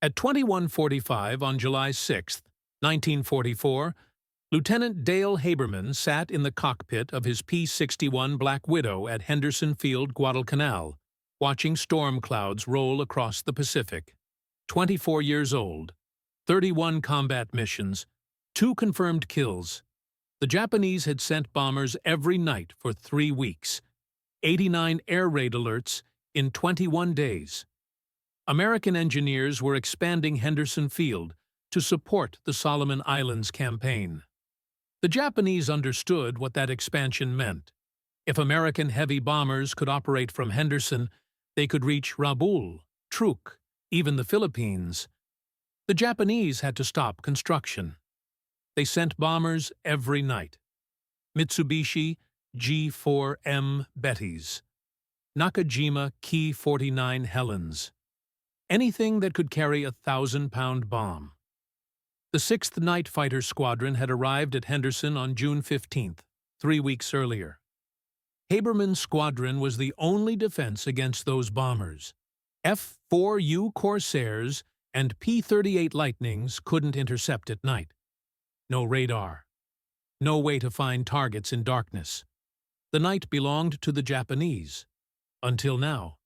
At 21:45 on July 6, 1944, Lieutenant Dale Haberman sat in the cockpit of his P-61 Black Widow at Henderson Field, Guadalcanal, watching storm clouds roll across the Pacific. 24 years old, 31 combat missions, 2 confirmed kills. The Japanese had sent bombers every night for 3 weeks, 89 air raid alerts in 21 days. American engineers were expanding Henderson Field to support the Solomon Islands campaign. The Japanese understood what that expansion meant. If American heavy bombers could operate from Henderson, they could reach Rabaul, Truk, even the Philippines. The Japanese had to stop construction. They sent bombers every night. Mitsubishi G4M Bettys, Nakajima Ki-49 Helens. Anything that could carry a 1,000-pound bomb. The 6th Night Fighter Squadron had arrived at Henderson on June 15th, 3 weeks earlier. Haberman's squadron was the only defense against those bombers. F-4U Corsairs and P-38 Lightnings couldn't intercept at night. No radar. No way to find targets in darkness. The night belonged to the Japanese. Until now.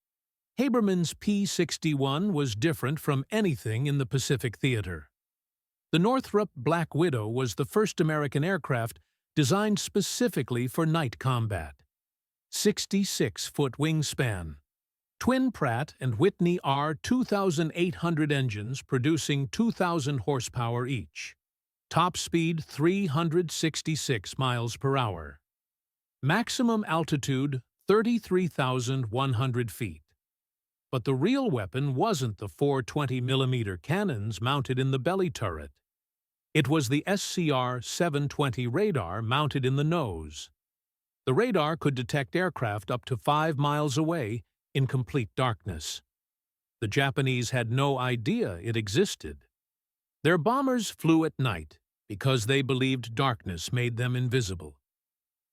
Haberman's P-61 was different from anything in the Pacific theater. The Northrop Black Widow was the first American aircraft designed specifically for night combat. 66-foot wingspan. Twin Pratt & Whitney R-2800 engines producing 2,000 horsepower each. Top speed 366 miles per hour. Maximum altitude 33,100 feet. But the real weapon wasn't the 420mm cannons mounted in the belly turret. It was the SCR-720 radar mounted in the nose. The radar could detect aircraft up to 5 miles away in complete darkness. The Japanese had no idea it existed. Their bombers flew at night because they believed darkness made them invisible.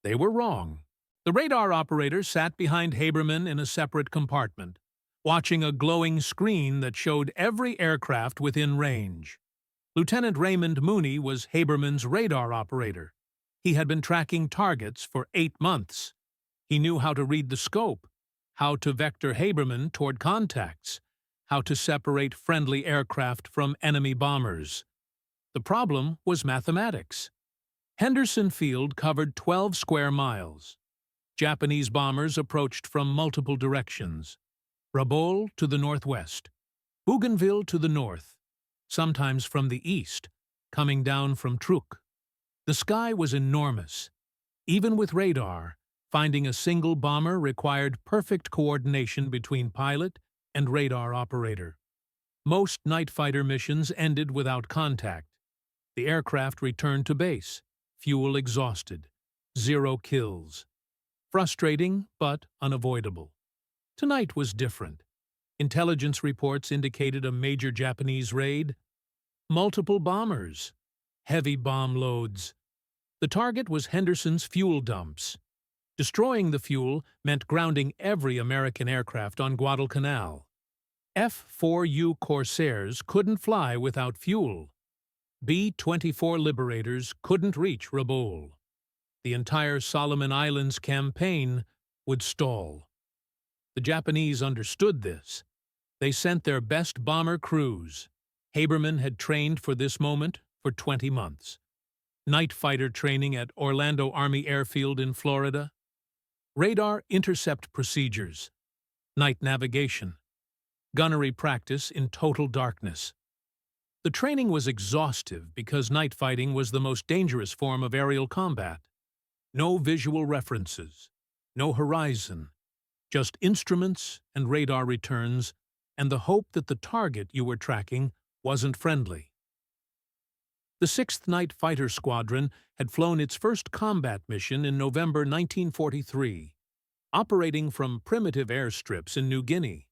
They were wrong. The radar operator sat behind Haberman in a separate compartment, watching a glowing screen that showed every aircraft within range. Lieutenant Raymond Mooney was Haberman's radar operator. He had been tracking targets for 8 months. He knew how to read the scope, how to vector Haberman toward contacts, how to separate friendly aircraft from enemy bombers. The problem was mathematics. Henderson Field covered 12 square miles. Japanese bombers approached from multiple directions. Rabaul to the northwest, Bougainville to the north, sometimes from the east, coming down from Truk. The sky was enormous. Even with radar, finding a single bomber required perfect coordination between pilot and radar operator. Most night fighter missions ended without contact. The aircraft returned to base, fuel exhausted, 0 kills. Frustrating, but unavoidable. Tonight was different. Intelligence reports indicated a major Japanese raid. Multiple bombers. Heavy bomb loads. The target was Henderson's fuel dumps. Destroying the fuel meant grounding every American aircraft on Guadalcanal. F-4U Corsairs couldn't fly without fuel. B-24 Liberators couldn't reach Rabaul. The entire Solomon Islands campaign would stall. The Japanese understood this. They sent their best bomber crews. Haberman had trained for this moment for 20 months. Night fighter training at Orlando Army Airfield in Florida. Radar intercept procedures. Night navigation. Gunnery practice in total darkness. The training was exhaustive because night fighting was the most dangerous form of aerial combat. No visual references. No horizon. Just instruments and radar returns, and the hope that the target you were tracking wasn't friendly. The 6th Night Fighter Squadron had flown its first combat mission in November 1943, operating from primitive airstrips in New Guinea.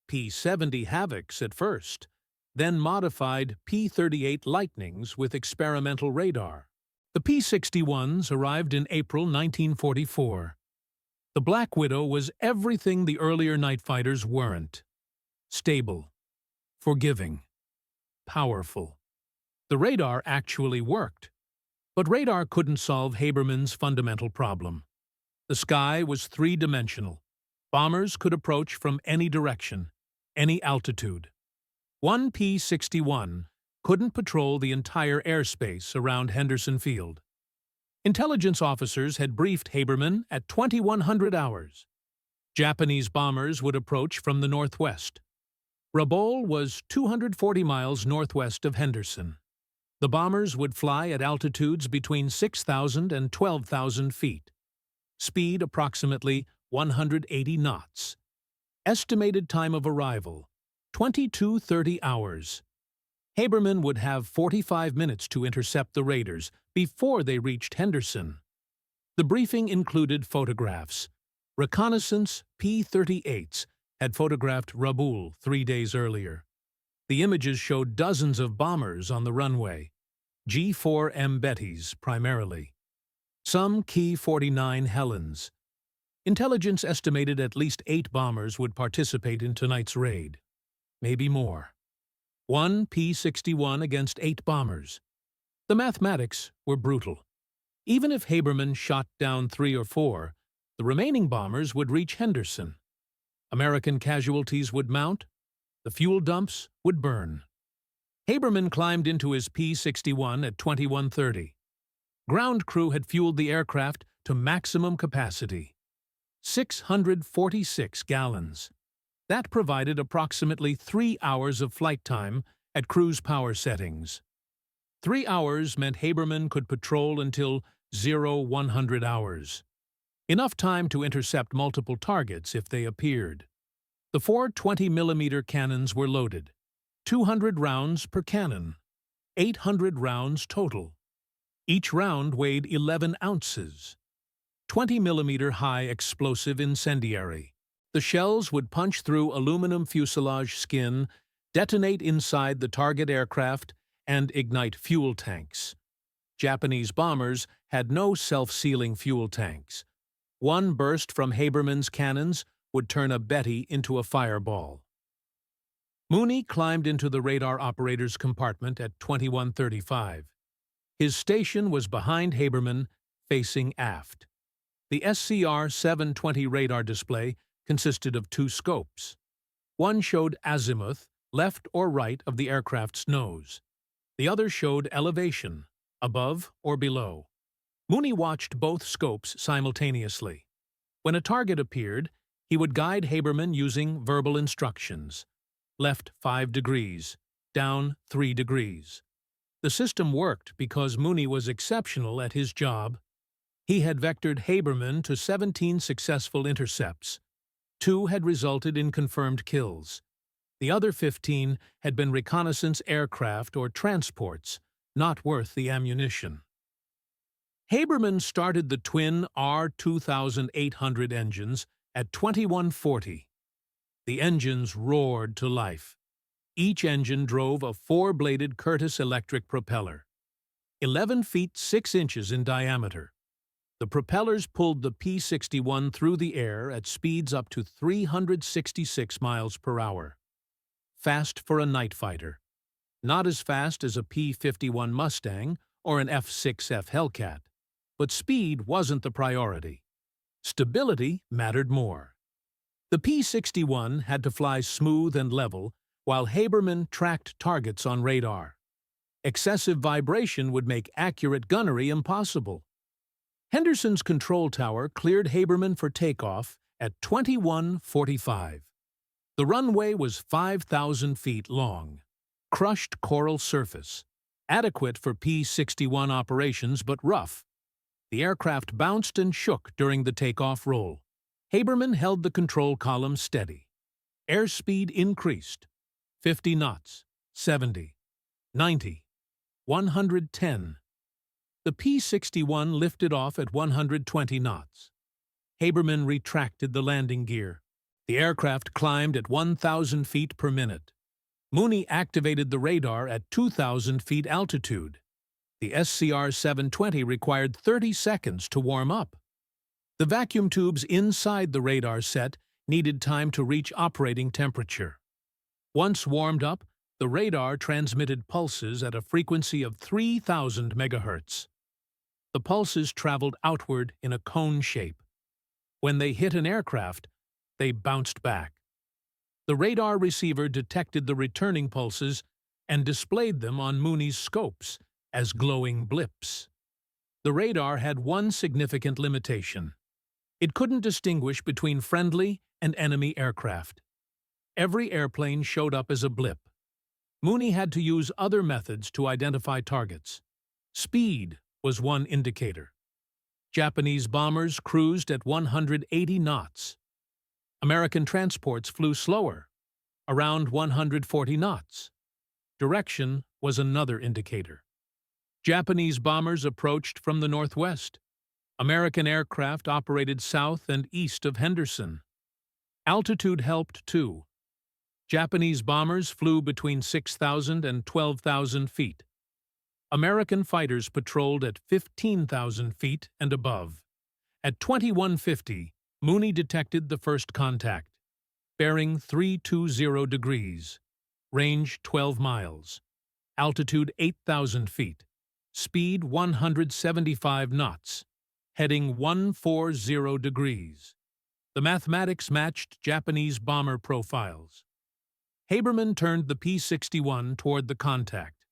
P-70 Havocs at first, then modified P-38 Lightnings with experimental radar. The P-61s arrived in April 1944. The Black Widow was everything the earlier night fighters weren't. Stable. forgiving, powerful. The radar actually worked. But radar couldn't solve Haberman's fundamental problem. The sky was three-dimensional. Bombers could approach from any direction, any altitude. One P-61 couldn't patrol the entire airspace around Henderson Field. Intelligence officers had briefed Haberman at 2100 hours. Japanese bombers would approach from the northwest. Rabaul was 240 miles northwest of Henderson. The bombers would fly at altitudes between 6,000 and 12,000 feet. Speed approximately 180 knots. Estimated time of arrival, 22:30 hours. Haberman would have 45 minutes to intercept the raiders before they reached Henderson. The briefing included photographs. Reconnaissance P-38s had photographed Rabaul 3 days earlier. The images showed dozens of bombers on the runway, G-4M Bettys primarily. Some Ki-49 Helens. Intelligence estimated at least 8 bombers would participate in tonight's raid. Maybe more. One P-61 against 8 bombers. The mathematics were brutal. Even if Haberman shot down 3 or 4, the remaining bombers would reach Henderson. American casualties would mount. The fuel dumps would burn. Haberman climbed into his P-61 at 21:30. Ground crew had fueled the aircraft to maximum capacity, 646 gallons. That provided approximately 3 hours of flight time at cruise power settings. 3 hours meant Haberman could patrol until 0100 hours. Enough time to intercept multiple targets if they appeared. The 4 20-millimeter cannons were loaded. 200 rounds per cannon. 800 rounds total. Each round weighed 11 ounces. 20-millimeter high explosive incendiary. The shells would punch through aluminum fuselage skin, detonate inside the target aircraft, and ignite fuel tanks. Japanese bombers had no self-sealing fuel tanks. One burst from Haberman's cannons would turn a Betty into a fireball. Mooney climbed into the radar operator's compartment at 21:35. His station was behind Haberman, facing aft. The SCR-720 radar display consisted of 2 scopes. One showed azimuth, left or right of the aircraft's nose. The other showed elevation, above or below. Mooney watched both scopes simultaneously. When a target appeared, he would guide Haberman using verbal instructions. Left 5 degrees, down 3 degrees. The system worked because Mooney was exceptional at his job. He had vectored Haberman to 17 successful intercepts. 2 had resulted in confirmed kills. The other 15 had been reconnaissance aircraft or transports, not worth the ammunition. Haberman started the twin R-2800 engines at 2140. The engines roared to life. Each engine drove a 4-bladed Curtiss electric propeller, 11 feet 6 inches in diameter. The propellers pulled the P-61 through the air at speeds up to 366 miles per hour. Fast for a night fighter. Not as fast as a P-51 Mustang or an F-6F Hellcat, but speed wasn't the priority. Stability mattered more. The P-61 had to fly smooth and level, while Haberman tracked targets on radar. Excessive vibration would make accurate gunnery impossible. Henderson's control tower cleared Haberman for takeoff at 21:45. The runway was 5,000 feet long. Crushed coral surface. Adequate for P-61 operations, but rough. The aircraft bounced and shook during the takeoff roll. Haberman held the control column steady. Airspeed increased. 50 knots, 70, 90, 110. The P-61 lifted off at 120 knots. Haberman retracted the landing gear. The aircraft climbed at 1,000 feet per minute. Mooney activated the radar at 2,000 feet altitude. The SCR-720 required 30 seconds to warm up. The vacuum tubes inside the radar set needed time to reach operating temperature. Once warmed up, The radar transmitted pulses at a frequency of 3,000 megahertz. The pulses traveled outward in a cone shape. When they hit an aircraft, they bounced back. The radar receiver detected the returning pulses and displayed them on Mooney's scopes as glowing blips. The radar had one significant limitation. It couldn't distinguish between friendly and enemy aircraft. Every airplane showed up as a blip. Mooney had to use other methods to identify targets. Speed was one indicator. Japanese bombers cruised at 180 knots. American transports flew slower, around 140 knots. Direction was another indicator. Japanese bombers approached from the northwest. American aircraft operated south and east of Henderson. Altitude helped too. Japanese bombers flew between 6,000 and 12,000 feet. American fighters patrolled at 15,000 feet and above. At 2150, Mooney detected the first contact. Bearing 320 degrees. Range 12 miles. Altitude 8,000 feet. Speed 175 knots. Heading 140 degrees. The mathematics matched Japanese bomber profiles. Haberman turned the P-61 toward the contact.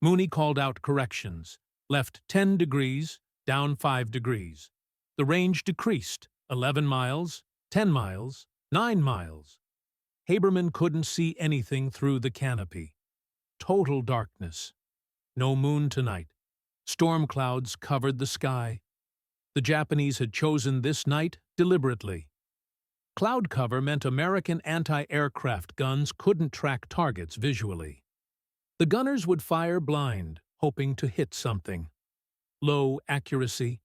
Mooney called out corrections, left 10 degrees, down 5 degrees. The range decreased, 11 miles, 10 miles, 9 miles. Haberman couldn't see anything through the canopy. Total darkness. No moon tonight. Storm clouds covered the sky. The Japanese had chosen this night deliberately. Cloud cover meant American anti-aircraft guns couldn't track targets visually. The gunners would fire blind, hoping to hit something. Low accuracy.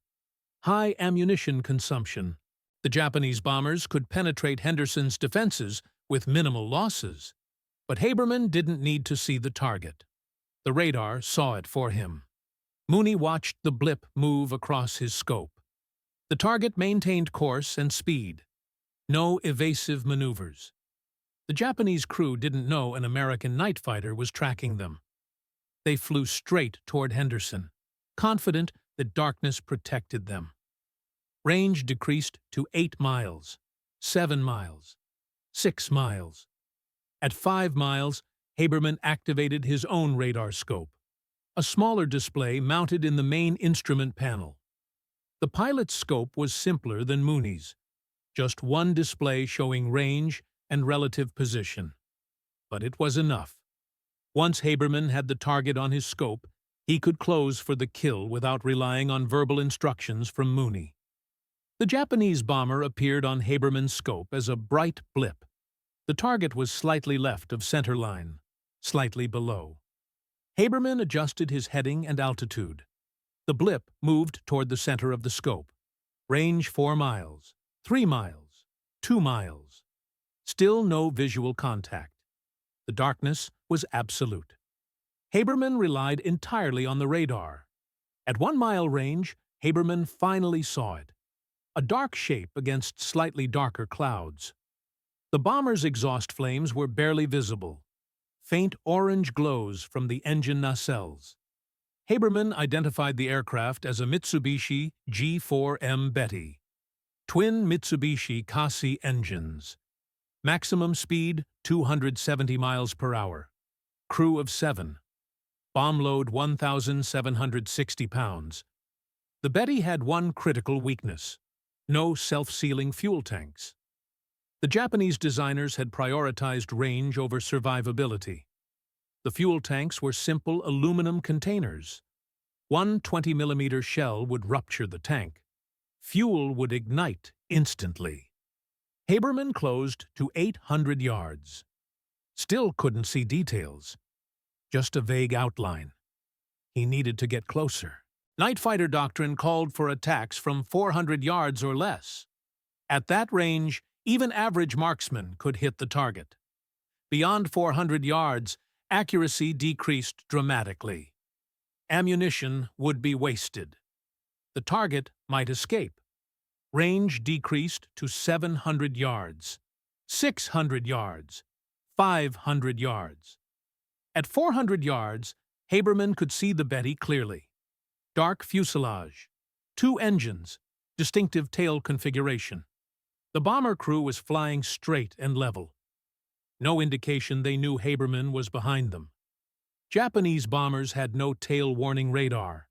High ammunition consumption. The Japanese bombers could penetrate Henderson's defenses with minimal losses. But Haberman didn't need to see the target. The radar saw it for him. Mooney watched the blip move across his scope. The target maintained course and speed. No evasive maneuvers. The Japanese crew didn't know an American night fighter was tracking them. They flew straight toward Henderson, confident that darkness protected them. Range decreased to 8 miles, 7 miles, 6 miles. At 5 miles, Haberman activated his own radar scope, a smaller display mounted in the main instrument panel. The pilot's scope was simpler than Mooney's, just one display showing range and relative position. But it was enough. Once Haberman had the target on his scope, he could close for the kill without relying on verbal instructions from Mooney. The Japanese bomber appeared on Haberman's scope as a bright blip. The target was slightly left of center line, slightly below. Haberman adjusted his heading and altitude. The blip moved toward the center of the scope. Range 4 miles, 3 miles, 2 miles. Still no visual contact. The darkness was absolute. Haberman relied entirely on the radar. At 1 mile range, Haberman finally saw it. A dark shape against slightly darker clouds. The bomber's exhaust flames were barely visible. Faint orange glows from the engine nacelles. Haberman identified the aircraft as a Mitsubishi G4M Betty. Twin Mitsubishi Kasi engines. Maximum speed 270 miles per hour. Crew of 7. Bomb load 1,760 pounds. The Betty had one critical weakness: no self-sealing fuel tanks. The Japanese designers had prioritized range over survivability. The fuel tanks were simple aluminum containers. One 20mm shell would rupture the tank. Fuel would ignite instantly. Haberman closed to 800 yards. Still couldn't see details. Just a vague outline. He needed to get closer. Night fighter doctrine called for attacks from 400 yards or less. At that range, even average marksmen could hit the target. Beyond 400 yards, accuracy decreased dramatically. Ammunition would be wasted. The target might escape. Range decreased to 700 yards, 600 yards, 500 yards. At 400 yards, Haberman could see the Betty clearly. Dark fuselage, 2 engines, distinctive tail configuration. The bomber crew was flying straight and level. No indication they knew Haberman was behind them. Japanese bombers had no tail-warning radar,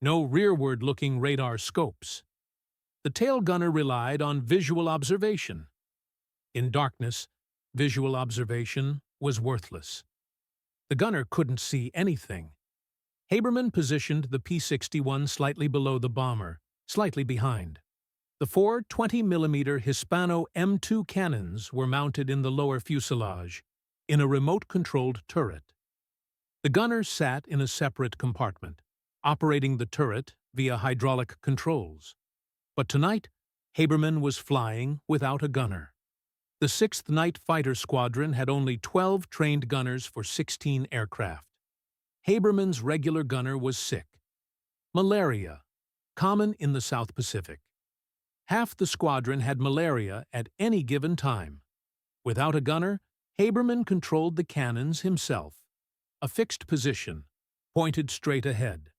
no rearward-looking radar scopes. The tail gunner relied on visual observation. In darkness, visual observation was worthless. The gunner couldn't see anything. Haberman positioned the P-61 slightly below the bomber, slightly behind. The 4 20mm Hispano M2 cannons were mounted in the lower fuselage, in a remote-controlled turret. The gunner sat in a separate compartment, operating the turret via hydraulic controls. But tonight, Haberman was flying without a gunner. The 6th Night Fighter Squadron had only 12 trained gunners for 16 aircraft. Haberman's regular gunner was sick. Malaria, common in the South Pacific. Half the squadron had malaria at any given time. Without a gunner, Haberman controlled the cannons himself. A fixed position, pointed straight ahead.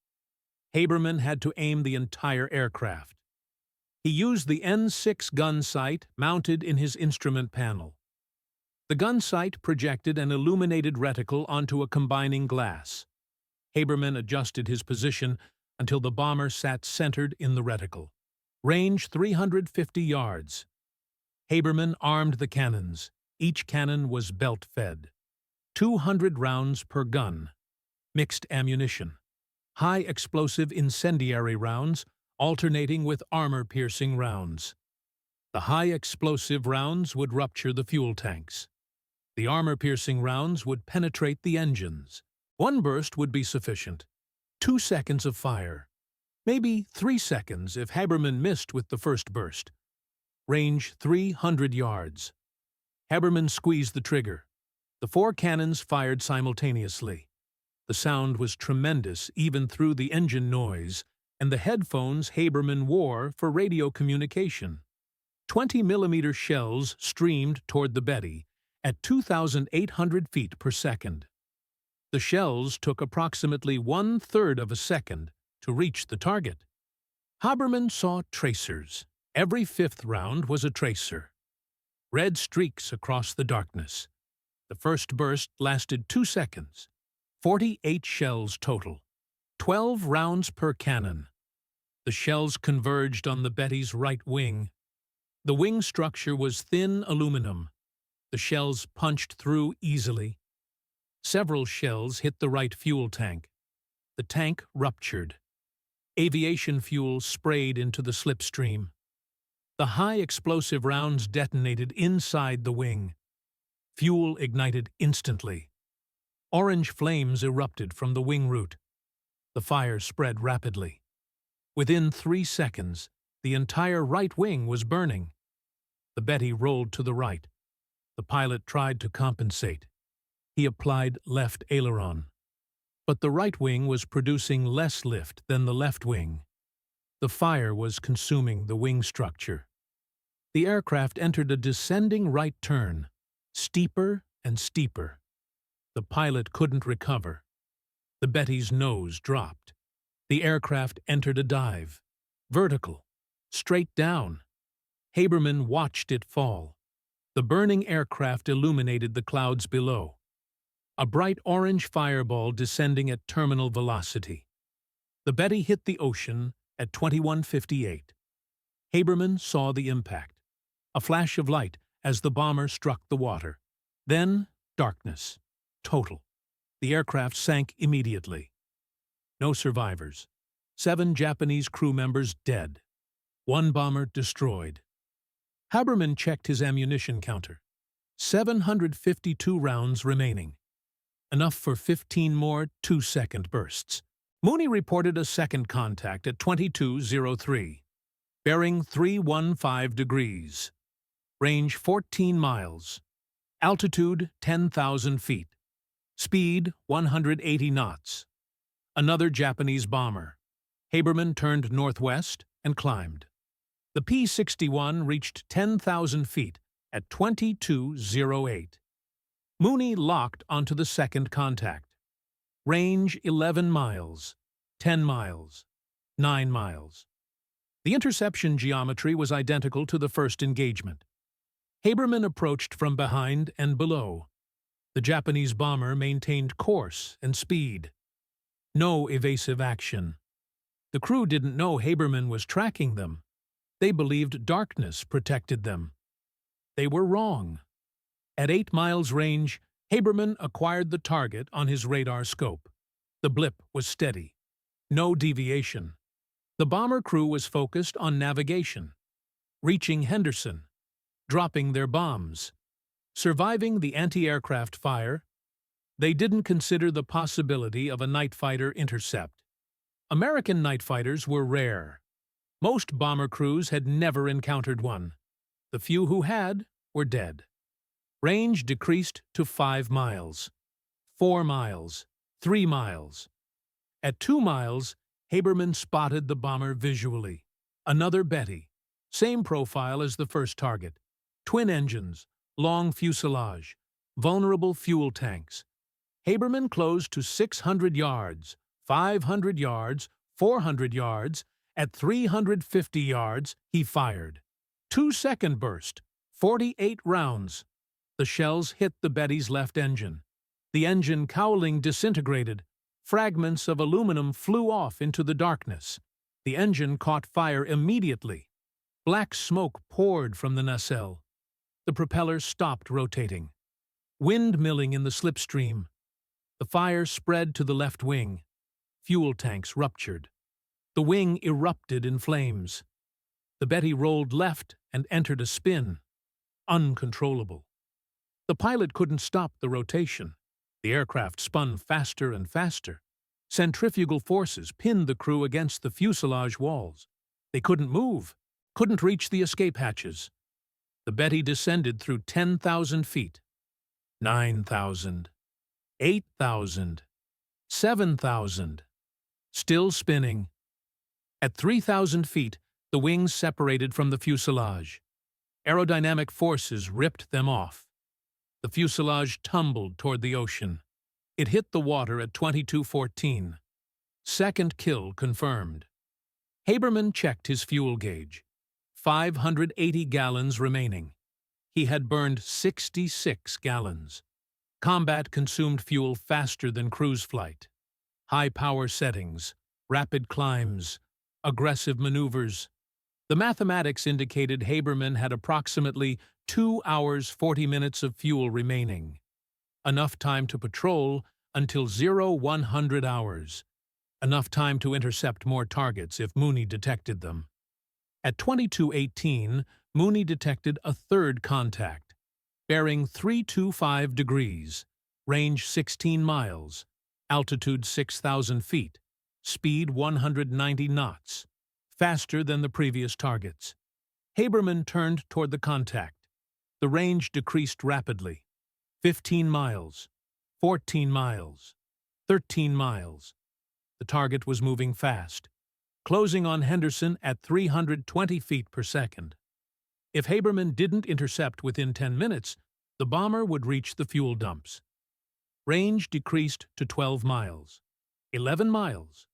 Haberman had to aim the entire aircraft. He used the N6 gun sight mounted in his instrument panel. The gun sight projected an illuminated reticle onto a combining glass. Haberman adjusted his position until the bomber sat centered in the reticle. Range 350 yards. Haberman armed the cannons. Each cannon was belt-fed. 200 rounds per gun. Mixed ammunition. High-explosive incendiary rounds, alternating with armor-piercing rounds. The high-explosive rounds would rupture the fuel tanks. The armor-piercing rounds would penetrate the engines. 1 burst would be sufficient. 2 seconds of fire. Maybe 3 seconds if Haberman missed with the first burst. Range 300 yards. Haberman squeezed the trigger. The 4 cannons fired simultaneously. The sound was tremendous even through the engine noise and the headphones Haberman wore for radio communication. 20mm shells streamed toward the Betty at 2,800 feet per second. The shells took approximately 1/3 of a second to reach the target. Haberman saw tracers. Every 5th round was a tracer. Red streaks across the darkness. The first burst lasted 2 seconds. 48 shells total. 12 rounds per cannon. The shells converged on the Betty's right wing. The wing structure was thin aluminum. The shells punched through easily. Several shells hit the right fuel tank. The tank ruptured. Aviation fuel sprayed into the slipstream. The high-explosive rounds detonated inside the wing. Fuel ignited instantly. Orange flames erupted from the wing root. The fire spread rapidly. Within 3 seconds, the entire right wing was burning. The Betty rolled to the right. The pilot tried to compensate. He applied left aileron. But the right wing was producing less lift than the left wing. The fire was consuming the wing structure. The aircraft entered a descending right turn, steeper and steeper. The pilot couldn't recover. The Betty's nose dropped. The aircraft entered a dive, vertical, straight down. Haberman watched it fall. The burning aircraft illuminated the clouds below. A bright orange fireball descending at terminal velocity. The Betty hit the ocean at 21:58. Haberman saw the impact. A flash of light as the bomber struck the water. Then, darkness. Total. The aircraft sank immediately. No survivors. 7 Japanese crew members dead. 1 bomber destroyed. Haberman checked his ammunition counter. 752 rounds remaining. Enough for 15 more 2-second bursts. Mooney reported a second contact at 22:03. Bearing 315 degrees. Range 14 miles. Altitude 10,000 feet. Speed 180 knots. Another Japanese bomber. Haberman turned northwest and climbed. The P-61 reached 10,000 feet at 22:08. Mooney locked onto the second contact. Range 11 miles, 10 miles, 9 miles. The interception geometry was identical to the first engagement. Haberman approached from behind and below. The Japanese bomber maintained course and speed. No evasive action. The crew didn't know Haberman was tracking them. They believed darkness protected them. They were wrong. At 8 miles range, Haberman acquired the target on his radar scope. The blip was steady. No deviation. The bomber crew was focused on navigation, reaching Henderson, dropping their bombs, surviving the anti-aircraft fire. They didn't consider the possibility of a night fighter intercept. American night fighters were rare. Most bomber crews had never encountered one. The few who had were dead. Range decreased to 5 miles, 4 miles, 3 miles. At 2 miles, Haberman spotted the bomber visually. Another Betty. Same profile as the first target. Twin engines, long fuselage, vulnerable fuel tanks. Haberman closed to 600 yards, 500 yards, 400 yards. At 350 yards, he fired. 2-second burst, 48 rounds. The shells hit the Betty's left engine. The engine cowling disintegrated. Fragments of aluminum flew off into the darkness. The engine caught fire immediately. Black smoke poured from the nacelle. The propeller stopped rotating. Windmilling in the slipstream. The fire spread to the left wing. Fuel tanks ruptured. The wing erupted in flames. The Betty rolled left and entered a spin. Uncontrollable. The pilot couldn't stop the rotation. The aircraft spun faster and faster. Centrifugal forces pinned the crew against the fuselage walls. They couldn't move, couldn't reach the escape hatches. The Betty descended through 10,000 feet. 9,000. 8,000. 7,000. Still spinning. At 3,000 feet, the wings separated from the fuselage. Aerodynamic forces ripped them off. The fuselage tumbled toward the ocean. It hit the water at 22:14. Second kill confirmed. Haberman checked his fuel gauge. 580 gallons remaining. He had burned 66 gallons. Combat consumed fuel faster than cruise flight. High power settings, rapid climbs, aggressive maneuvers. The mathematics indicated Haberman had approximately 2 hours 40 minutes of fuel remaining. Enough time to patrol until 0100 hours. Enough time to intercept more targets if Mooney detected them. At 22:18, Mooney detected a third contact, bearing 325 degrees, range 16 miles, altitude 6,000 feet, speed 190 knots, faster than the previous targets. Haberman turned toward the contact. The range decreased rapidly. 15 miles, 14 miles, 13 miles. The target was moving fast, closing on Henderson at 320 feet per second. If Haberman didn't intercept within 10 minutes, the bomber would reach the fuel dumps. Range decreased to 12 miles, 11 miles,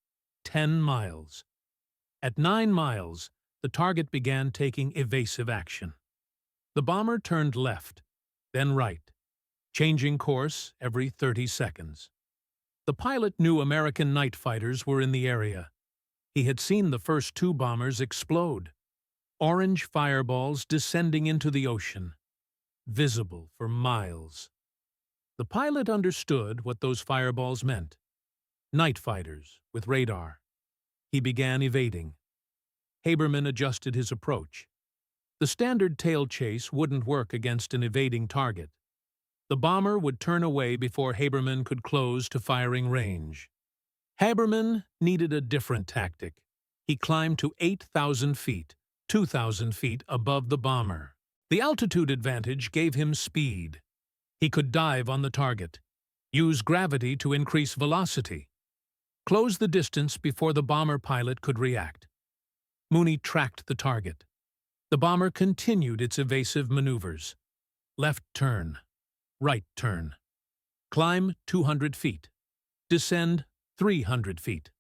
10 miles. At 9 miles, the target began taking evasive action. The bomber turned left, then right, changing course every 30 seconds. The pilot knew American night fighters were in the area. He had seen the first 2 bombers explode. Orange fireballs descending into the ocean, visible for miles. The pilot understood what those fireballs meant. Night fighters with radar. He began evading. Haberman adjusted his approach. The standard tail chase wouldn't work against an evading target. The bomber would turn away before Haberman could close to firing range. Haberman needed a different tactic. He climbed to 8,000 feet, 2,000 feet above the bomber. The altitude advantage gave him speed. He could dive on the target, use gravity to increase velocity, close the distance before the bomber pilot could react. Mooney tracked the target. The bomber continued its evasive maneuvers. Left turn, right turn. Climb 200 feet. Descend 300 feet.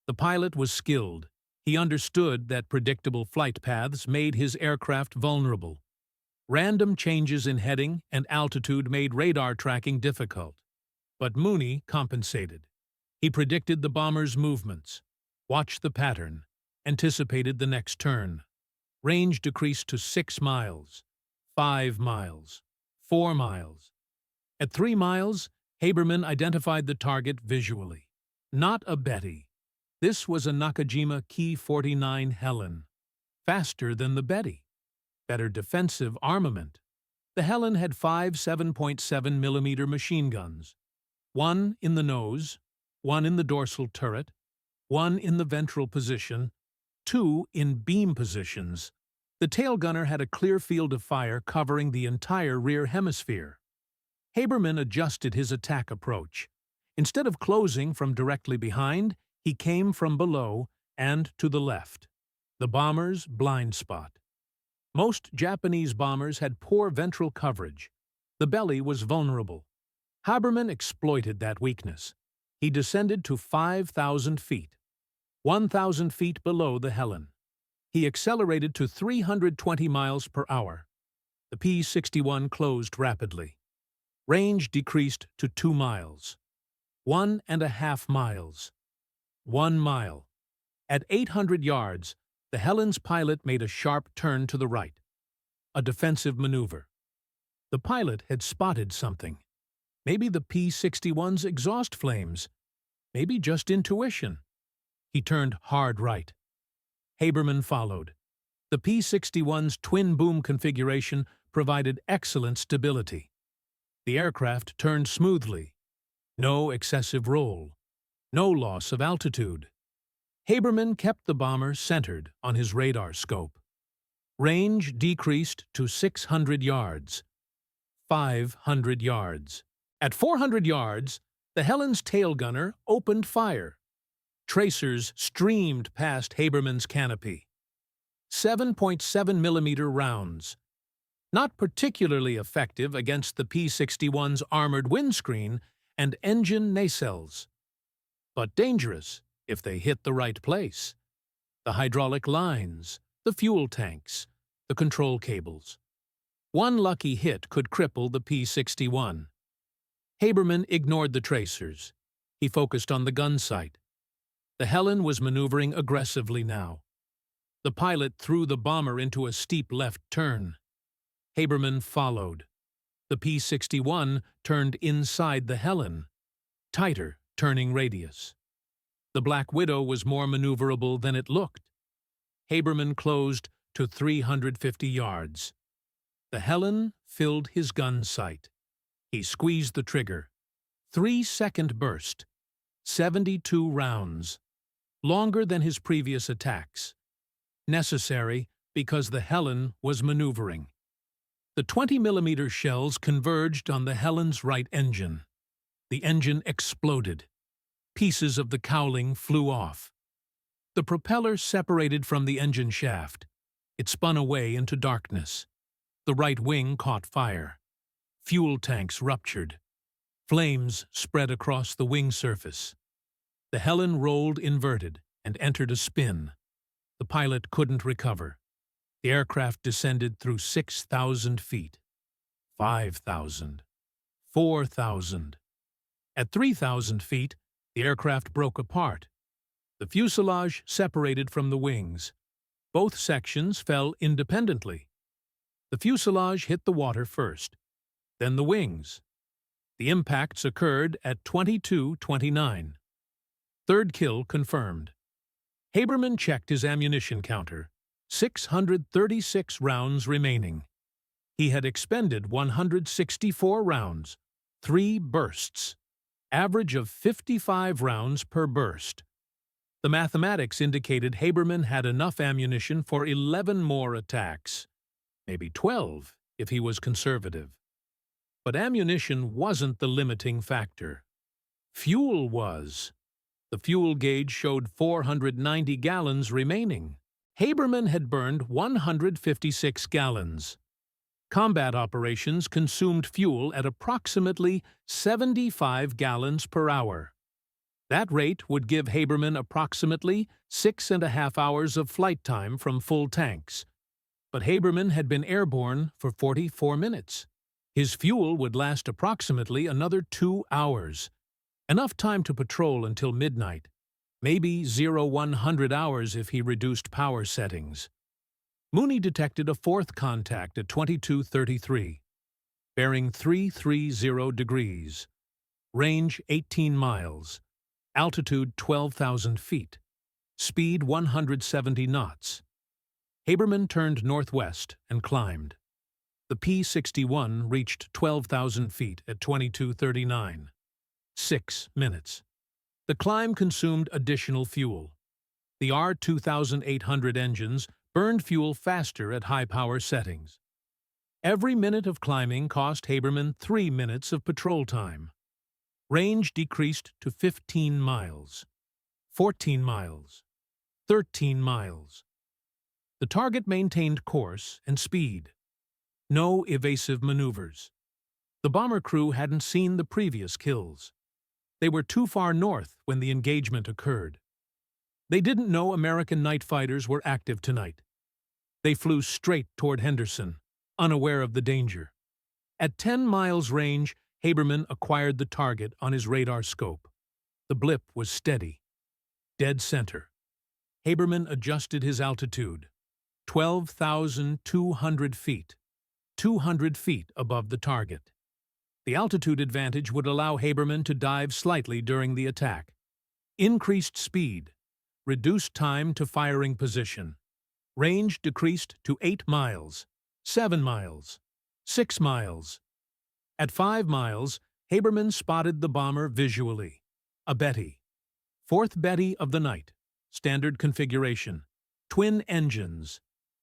The pilot was skilled. He understood that predictable flight paths made his aircraft vulnerable. Random changes in heading and altitude made radar tracking difficult. But Mooney compensated. He predicted the bomber's movements, watched the pattern, anticipated the next turn. Range decreased to 6 miles, 5 miles, 4 miles. At 3 miles, Haberman identified the target visually. Not a Betty. This was a Nakajima Ki-49 Helen. Faster than the Betty. Better defensive armament. The Helen had 5 7.7mm machine guns. One in the nose, one in the dorsal turret, one in the ventral position, two in beam positions. The tail gunner had a clear field of fire covering the entire rear hemisphere. Haberman adjusted his attack approach. Instead of closing from directly behind, he came from below and to the left. The bomber's blind spot. Most Japanese bombers had poor ventral coverage. The belly was vulnerable. Haberman exploited that weakness. He descended to 5,000 feet, 1,000 feet below the Helen. He accelerated to 320 miles per hour. The P-61 closed rapidly. Range decreased to 2 miles, 1.5 miles, 1 mile. At 800 yards, the Helen's pilot made a sharp turn to the right. A defensive maneuver. The pilot had spotted something. Maybe the P-61's exhaust flames. Maybe just intuition. He turned hard right. Haberman followed. The P-61's twin-boom configuration provided excellent stability. The aircraft turned smoothly. No excessive roll. No loss of altitude. Haberman kept the bomber centered on his radar scope. Range decreased to 600 yards. 500 yards. At 400 yards, the Helen's tail gunner opened fire. Tracers streamed past Haberman's canopy. 7.7mm rounds. Not particularly effective against the P-61's armored windscreen and engine nacelles, but dangerous if they hit the right place. The hydraulic lines, the fuel tanks, the control cables. One lucky hit could cripple the P-61. Haberman ignored the tracers. He focused on the gun sight. The Helen was maneuvering aggressively now. The pilot threw the bomber into a steep left turn. Haberman followed. The P-61 turned inside the Helen. Tighter turning radius. The Black Widow was more maneuverable than it looked. Haberman closed to 350 yards. The Helen filled his gun sight. He squeezed the trigger. 3-second burst. 72 rounds. Longer than his previous attacks. Necessary because the Helen was maneuvering. The 20mm shells converged on the Helen's right engine. The engine exploded. Pieces of the cowling flew off. The propeller separated from the engine shaft. It spun away into darkness. The right wing caught fire. Fuel tanks ruptured. Flames spread across the wing surface. The Helen rolled inverted and entered a spin. The pilot couldn't recover. The aircraft descended through 6,000 feet. 5,000. 4,000. At 3,000 feet, the aircraft broke apart. The fuselage separated from the wings. Both sections fell independently. The fuselage hit the water first, then the wings. The impacts occurred at 22:29. Third kill confirmed. Haberman checked his ammunition counter. 636 rounds remaining. He had expended 164 rounds, 3 bursts, average of 55 rounds per burst. The mathematics indicated Haberman had enough ammunition for 11 more attacks, maybe 12 if he was conservative. But ammunition wasn't the limiting factor. Fuel was. The fuel gauge showed 490 gallons remaining. Haberman had burned 156 gallons. Combat operations consumed fuel at approximately 75 gallons per hour. That rate would give Haberman approximately 6.5 hours of flight time from full tanks. But Haberman had been airborne for 44 minutes. His fuel would last approximately another 2 hours. Enough time to patrol until midnight. Maybe 100 hours if he reduced power settings. Mooney detected a fourth contact at 22:33, bearing 330 degrees, range 18 miles, altitude 12,000 feet, speed 170 knots. Haberman turned northwest and climbed. The P-61 reached 12,000 feet at 22:39. 6 minutes. The climb consumed additional fuel. The R-2800 engines burned fuel faster at high-power settings. Every minute of climbing cost Haberman 3 minutes of patrol time. Range decreased to 15 miles, 14 miles, 13 miles. The target maintained course and speed. No evasive maneuvers. The bomber crew hadn't seen the previous kills. They were too far north when the engagement occurred. They didn't know American night fighters were active tonight. They flew straight toward Henderson, unaware of the danger. At 10 miles range, Haberman acquired the target on his radar scope. The blip was steady. Dead center. Haberman adjusted his altitude. 12,200 feet. 200 feet above the target. The altitude advantage would allow Haberman to dive slightly during the attack. Increased speed. Reduced time to firing position. Range decreased to 8 miles, 7 miles, 6 miles. At 5 miles, Haberman spotted the bomber visually. A Betty. Fourth Betty of the night. Standard configuration. Twin engines.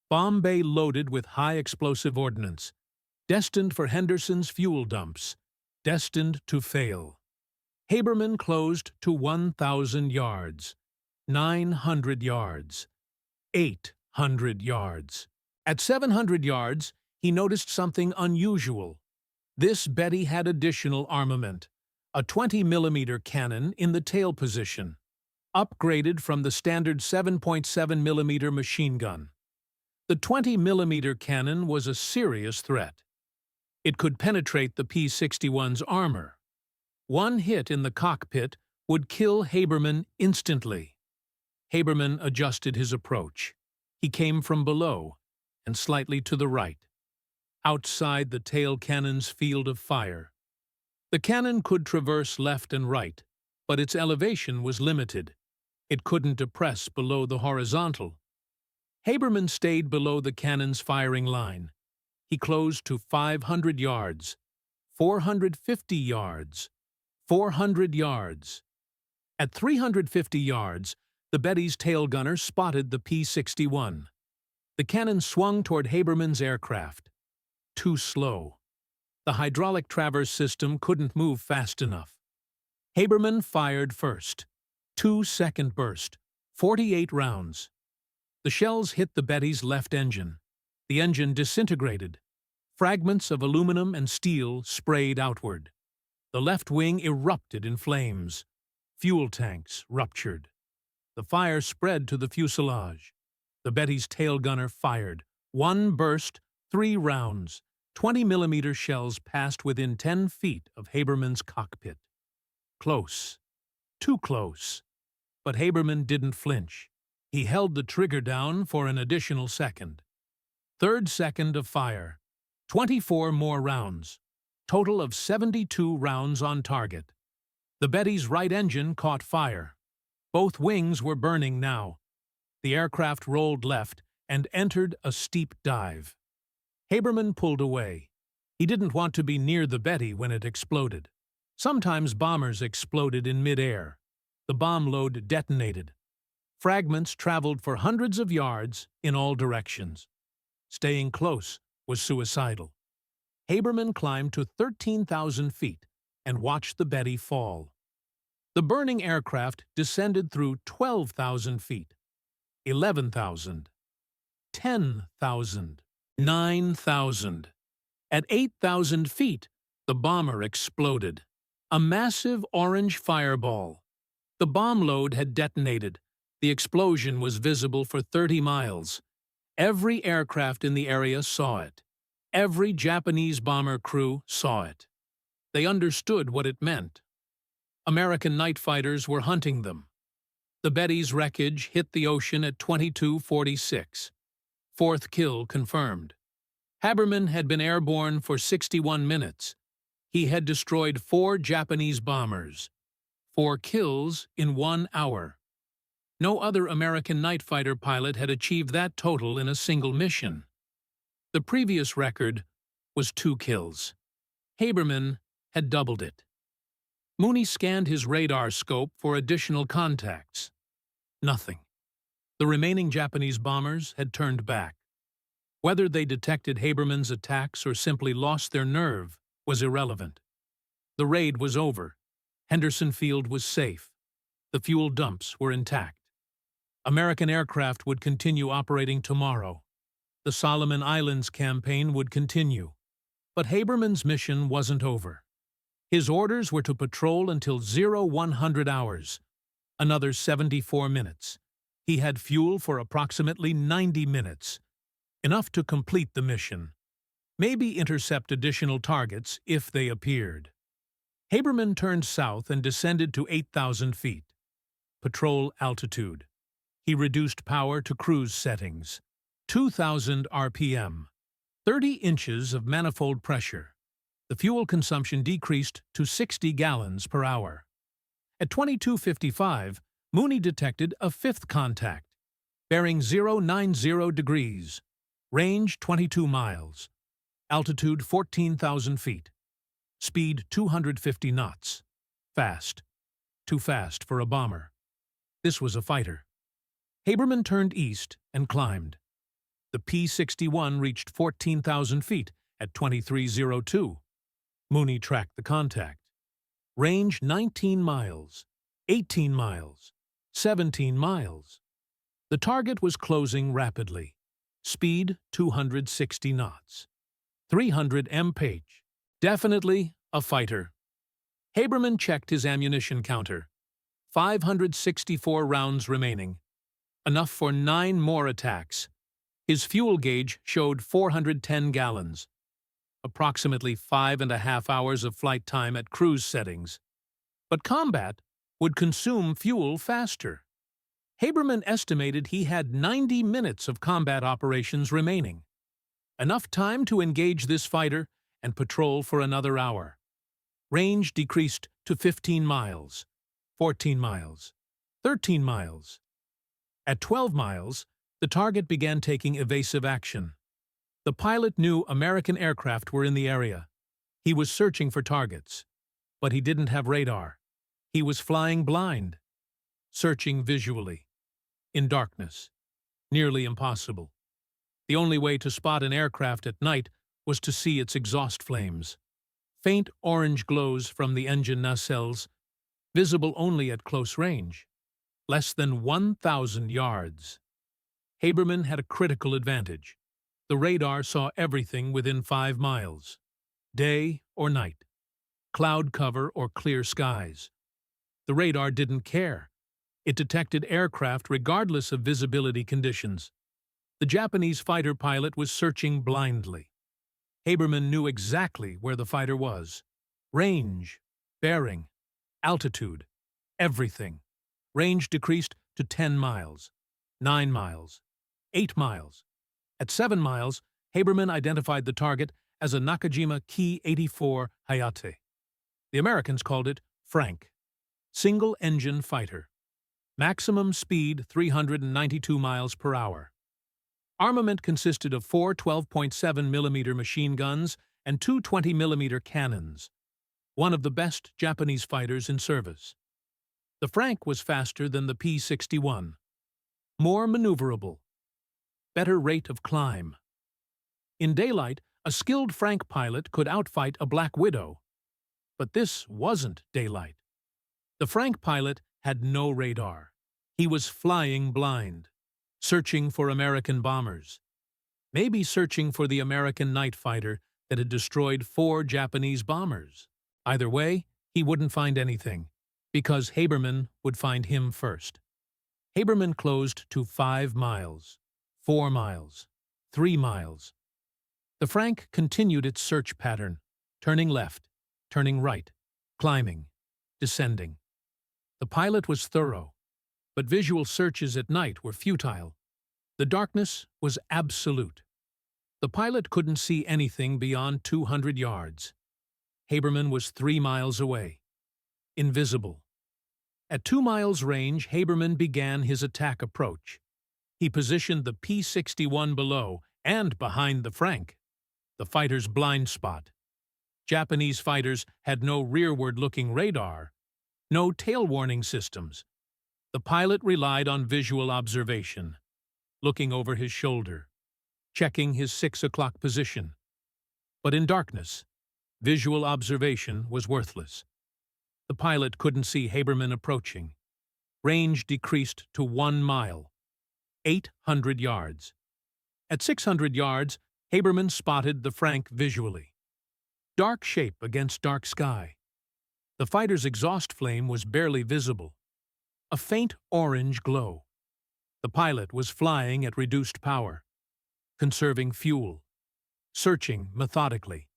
Bomb bay loaded with high explosive ordnance. Destined for Henderson's fuel dumps. Destined to fail. Haberman closed to 1,000 yards. 900 yards. 800 yards. At 700 yards, he noticed something unusual. This Betty had additional armament. A 20mm cannon in the tail position. Upgraded from the standard 7.7mm machine gun. The 20mm cannon was a serious threat. It could penetrate the P-61's armor. One hit in the cockpit would kill Haberman instantly. Haberman adjusted his approach. He came from below and slightly to the right, outside the tail cannon's field of fire. The cannon could traverse left and right, but its elevation was limited. It couldn't depress below the horizontal. Haberman stayed below the cannon's firing line. He closed to 500 yards, 450 yards, 400 yards. At 350 yards, the Betty's tail gunner spotted the P-61. The cannon swung toward Haberman's aircraft. Too slow. The hydraulic traverse system couldn't move fast enough. Haberman fired first. 2-second burst. 48 rounds. The shells hit the Betty's left engine. The engine disintegrated. Fragments of aluminum and steel sprayed outward. The left wing erupted in flames. Fuel tanks ruptured. The fire spread to the fuselage. The Betty's tail gunner fired. One burst, 3 rounds. 20mm shells passed within 10 feet of Haberman's cockpit. Close. Too close. But Haberman didn't flinch. He held the trigger down for an additional second. Third second of fire. 24 more rounds. Total of 72 rounds on target. The Betty's right engine caught fire. Both wings were burning now. The aircraft rolled left and entered a steep dive. Haberman pulled away. He didn't want to be near the Betty when it exploded. Sometimes bombers exploded in midair. The bomb load detonated. Fragments traveled for hundreds of yards in all directions. Staying close was suicidal. Haberman climbed to 13,000 feet and watched the Betty fall. The burning aircraft descended through 12,000 feet, 11,000, 10,000, 9,000. At 8,000 feet, the bomber exploded. A massive orange fireball. The bomb load had detonated. The explosion was visible for 30 miles. Every aircraft in the area saw it. Every Japanese bomber crew saw it. They understood what it meant. American night fighters were hunting them. The Betty's wreckage hit the ocean at 22:46. Fourth kill confirmed. Haberman had been airborne for 61 minutes. He had destroyed 4 Japanese bombers. 4 kills in 1 hour. No other American night fighter pilot had achieved that total in a single mission. The previous record was 2 kills. Haberman had doubled it. Mooney scanned his radar scope for additional contacts. Nothing. The remaining Japanese bombers had turned back. Whether they detected Haberman's attacks or simply lost their nerve was irrelevant. The raid was over. Henderson Field was safe. The fuel dumps were intact. American aircraft would continue operating tomorrow. The Solomon Islands campaign would continue. But Haberman's mission wasn't over. His orders were to patrol until 0100 hours, another 74 minutes. He had fuel for approximately 90 minutes, enough to complete the mission. Maybe intercept additional targets if they appeared. Haberman turned south and descended to 8,000 feet. Patrol altitude. He reduced power to cruise settings. 2,000 RPM. 30 inches of manifold pressure. The fuel consumption decreased to 60 gallons per hour. At 22:55, Mooney detected a 5th contact. Bearing 090 degrees. Range 22 miles. Altitude 14,000 feet. Speed 250 knots. Fast. Too fast for a bomber. This was a fighter. Haberman turned east and climbed. The P-61 reached 14,000 feet at 23:02. Mooney tracked the contact. Range 19 miles, 18 miles, 17 miles. The target was closing rapidly. Speed 260 knots. 300 mph. Definitely a fighter. Haberman checked his ammunition counter. 564 rounds remaining. Enough for 9 more attacks. His fuel gauge showed 410 gallons. Approximately 5.5 hours of flight time at cruise settings. But combat would consume fuel faster. Haberman estimated he had 90 minutes of combat operations remaining. Enough time to engage this fighter and patrol for another hour. Range decreased to 15 miles, 14 miles, 13 miles. At 12 miles, the target began taking evasive action. The pilot knew American aircraft were in the area. He was searching for targets, but he didn't have radar. He was flying blind, searching visually, in darkness. Nearly impossible. The only way to spot an aircraft at night was to see its exhaust flames. Faint orange glows from the engine nacelles, visible only at close range. Less than 1,000 yards. Haberman had a critical advantage. The radar saw everything within 5 miles. Day or night. Cloud cover or clear skies. The radar didn't care. It detected aircraft regardless of visibility conditions. The Japanese fighter pilot was searching blindly. Haberman knew exactly where the fighter was. Range, bearing, altitude, everything. Range decreased to 10 miles, 9 miles, 8 miles. At 7 miles, Haberman identified the target as a Nakajima Ki-84 Hayate. The Americans called it Frank. Single-engine fighter. Maximum speed 392 miles per hour. Armament consisted of 4 12.7mm machine guns and 2 20mm cannons. One of the best Japanese fighters in service. The Frank was faster than the P-61. More maneuverable. Better rate of climb. In daylight, a skilled Frank pilot could outfight a Black Widow. But this wasn't daylight. The Frank pilot had no radar. He was flying blind, searching for American bombers. Maybe searching for the American night fighter that had destroyed 4 Japanese bombers. Either way, he wouldn't find anything, because Haberman would find him first. Haberman closed to 5 miles, 4 miles, 3 miles. The Frank continued its search pattern, turning left, turning right, climbing, descending. The pilot was thorough, but visual searches at night were futile. The darkness was absolute. The pilot couldn't see anything beyond 200 yards. Haberman was 3 miles away. Invisible. At 2 miles range, Haberman began his attack approach. He positioned the P-61 below and behind the Frank, the fighter's blind spot. Japanese fighters had no rearward-looking radar, no tail warning systems. The pilot relied on visual observation, looking over his shoulder, checking his 6 o'clock position. But in darkness, visual observation was worthless. The pilot couldn't see Haberman approaching. Range decreased to 1 mile, 800 yards. At 600 yards, Haberman spotted the Frank visually. Dark shape against dark sky. The fighter's exhaust flame was barely visible. A faint orange glow. The pilot was flying at reduced power, conserving fuel, searching methodically,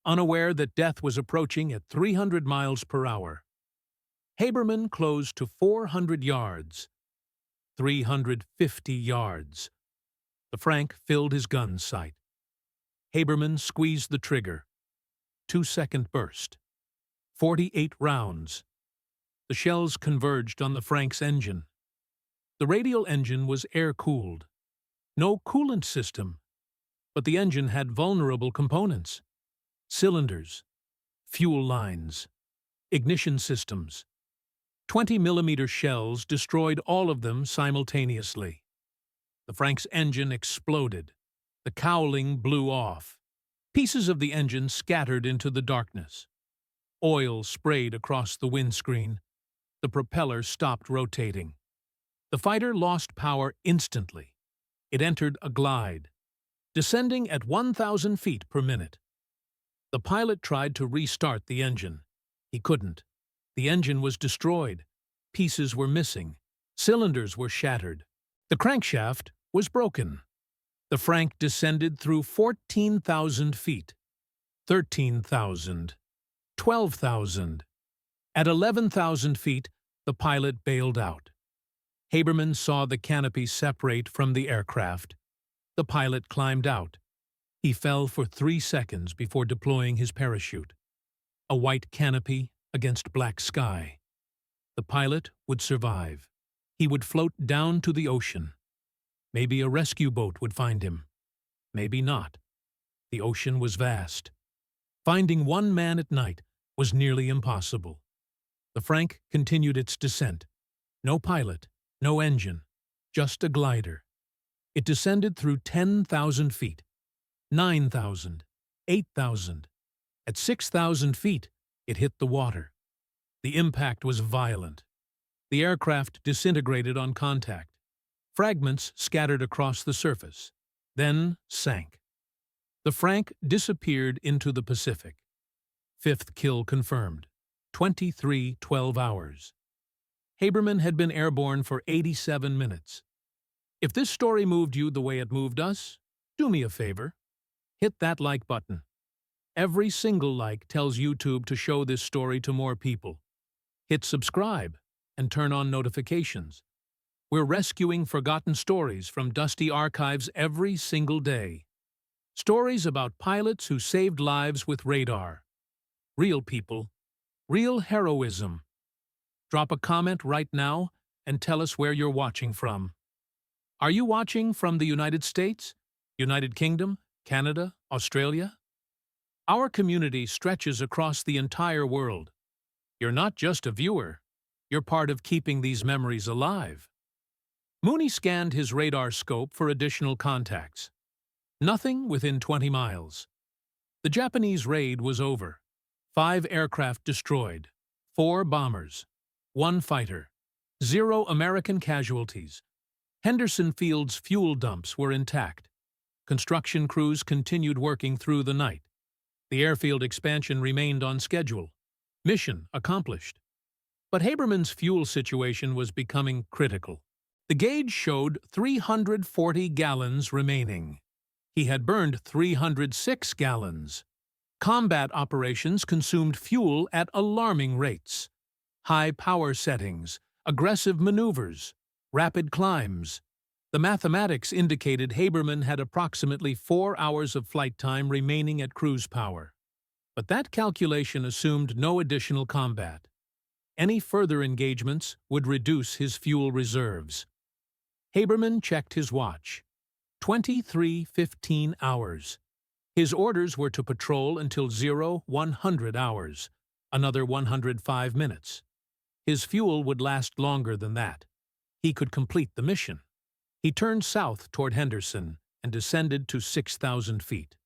unaware that death was approaching at 300 miles per hour. Haberman closed to 400 yards, 350 yards. The Frank filled his gun sight. Haberman squeezed the trigger. 2-second burst. 48 rounds. The shells converged on the Frank's engine. The radial engine was air-cooled. No coolant system, but the engine had vulnerable components. Cylinders, fuel lines, ignition systems. 20-millimeter shells destroyed all of them simultaneously. The Frank's engine exploded. The cowling blew off. Pieces of the engine scattered into the darkness. Oil sprayed across the windscreen. The propeller stopped rotating. The fighter lost power instantly. It entered a glide, descending at 1,000 feet per minute. The pilot tried to restart the engine. He couldn't. The engine was destroyed. Pieces were missing. Cylinders were shattered. The crankshaft was broken. The Frank descended through 14,000 feet, 13,000, 12,000. At 11,000 feet, the pilot bailed out. Haberman saw the canopy separate from the aircraft. The pilot climbed out. He fell for 3 seconds before deploying his parachute. A white canopy against black sky. The pilot would survive. He would float down to the ocean. Maybe a rescue boat would find him. Maybe not. The ocean was vast. Finding one man at night was nearly impossible. The Frank continued its descent. No pilot, no engine, just a glider. It descended through 10,000 feet, 9,000, 8,000. At 6,000 feet, it hit the water. The impact was violent. The aircraft disintegrated on contact. Fragments scattered across the surface, then sank. The Frank disappeared into the Pacific. 5th kill confirmed. 23 12-hours. Haberman had been airborne for 87 minutes. If this story moved you the way it moved us, do me a favor. Hit that like button. Every single like tells YouTube to show this story to more people. Hit subscribe and turn on notifications. We're rescuing forgotten stories from dusty archives every single day. Stories about pilots who saved lives with radar. Real people. Real heroism. Drop a comment right now and tell us where you're watching from. Are you watching from the United States, United Kingdom, Canada, Australia? Our community stretches across the entire world. You're not just a viewer. You're part of keeping these memories alive. Mooney scanned his radar scope for additional contacts. Nothing within 20 miles. The Japanese raid was over. 5 aircraft destroyed, 4 bombers, 1 fighter, 0 American casualties. Henderson Field's fuel dumps were intact. Construction crews continued working through the night. The airfield expansion remained on schedule. Mission accomplished. But Haberman's fuel situation was becoming critical. The gauge showed 340 gallons remaining. He had burned 306 gallons. Combat operations consumed fuel at alarming rates. High power settings, aggressive maneuvers, rapid climbs. The mathematics indicated Haberman had approximately 4 hours of flight time remaining at cruise power. But that calculation assumed no additional combat. Any further engagements would reduce his fuel reserves. Haberman checked his watch. 23:15 hours. His orders were to patrol until 0100 hours, another 105 minutes. His fuel would last longer than that. He could complete the mission. He turned south toward Henderson and descended to 6,000 feet.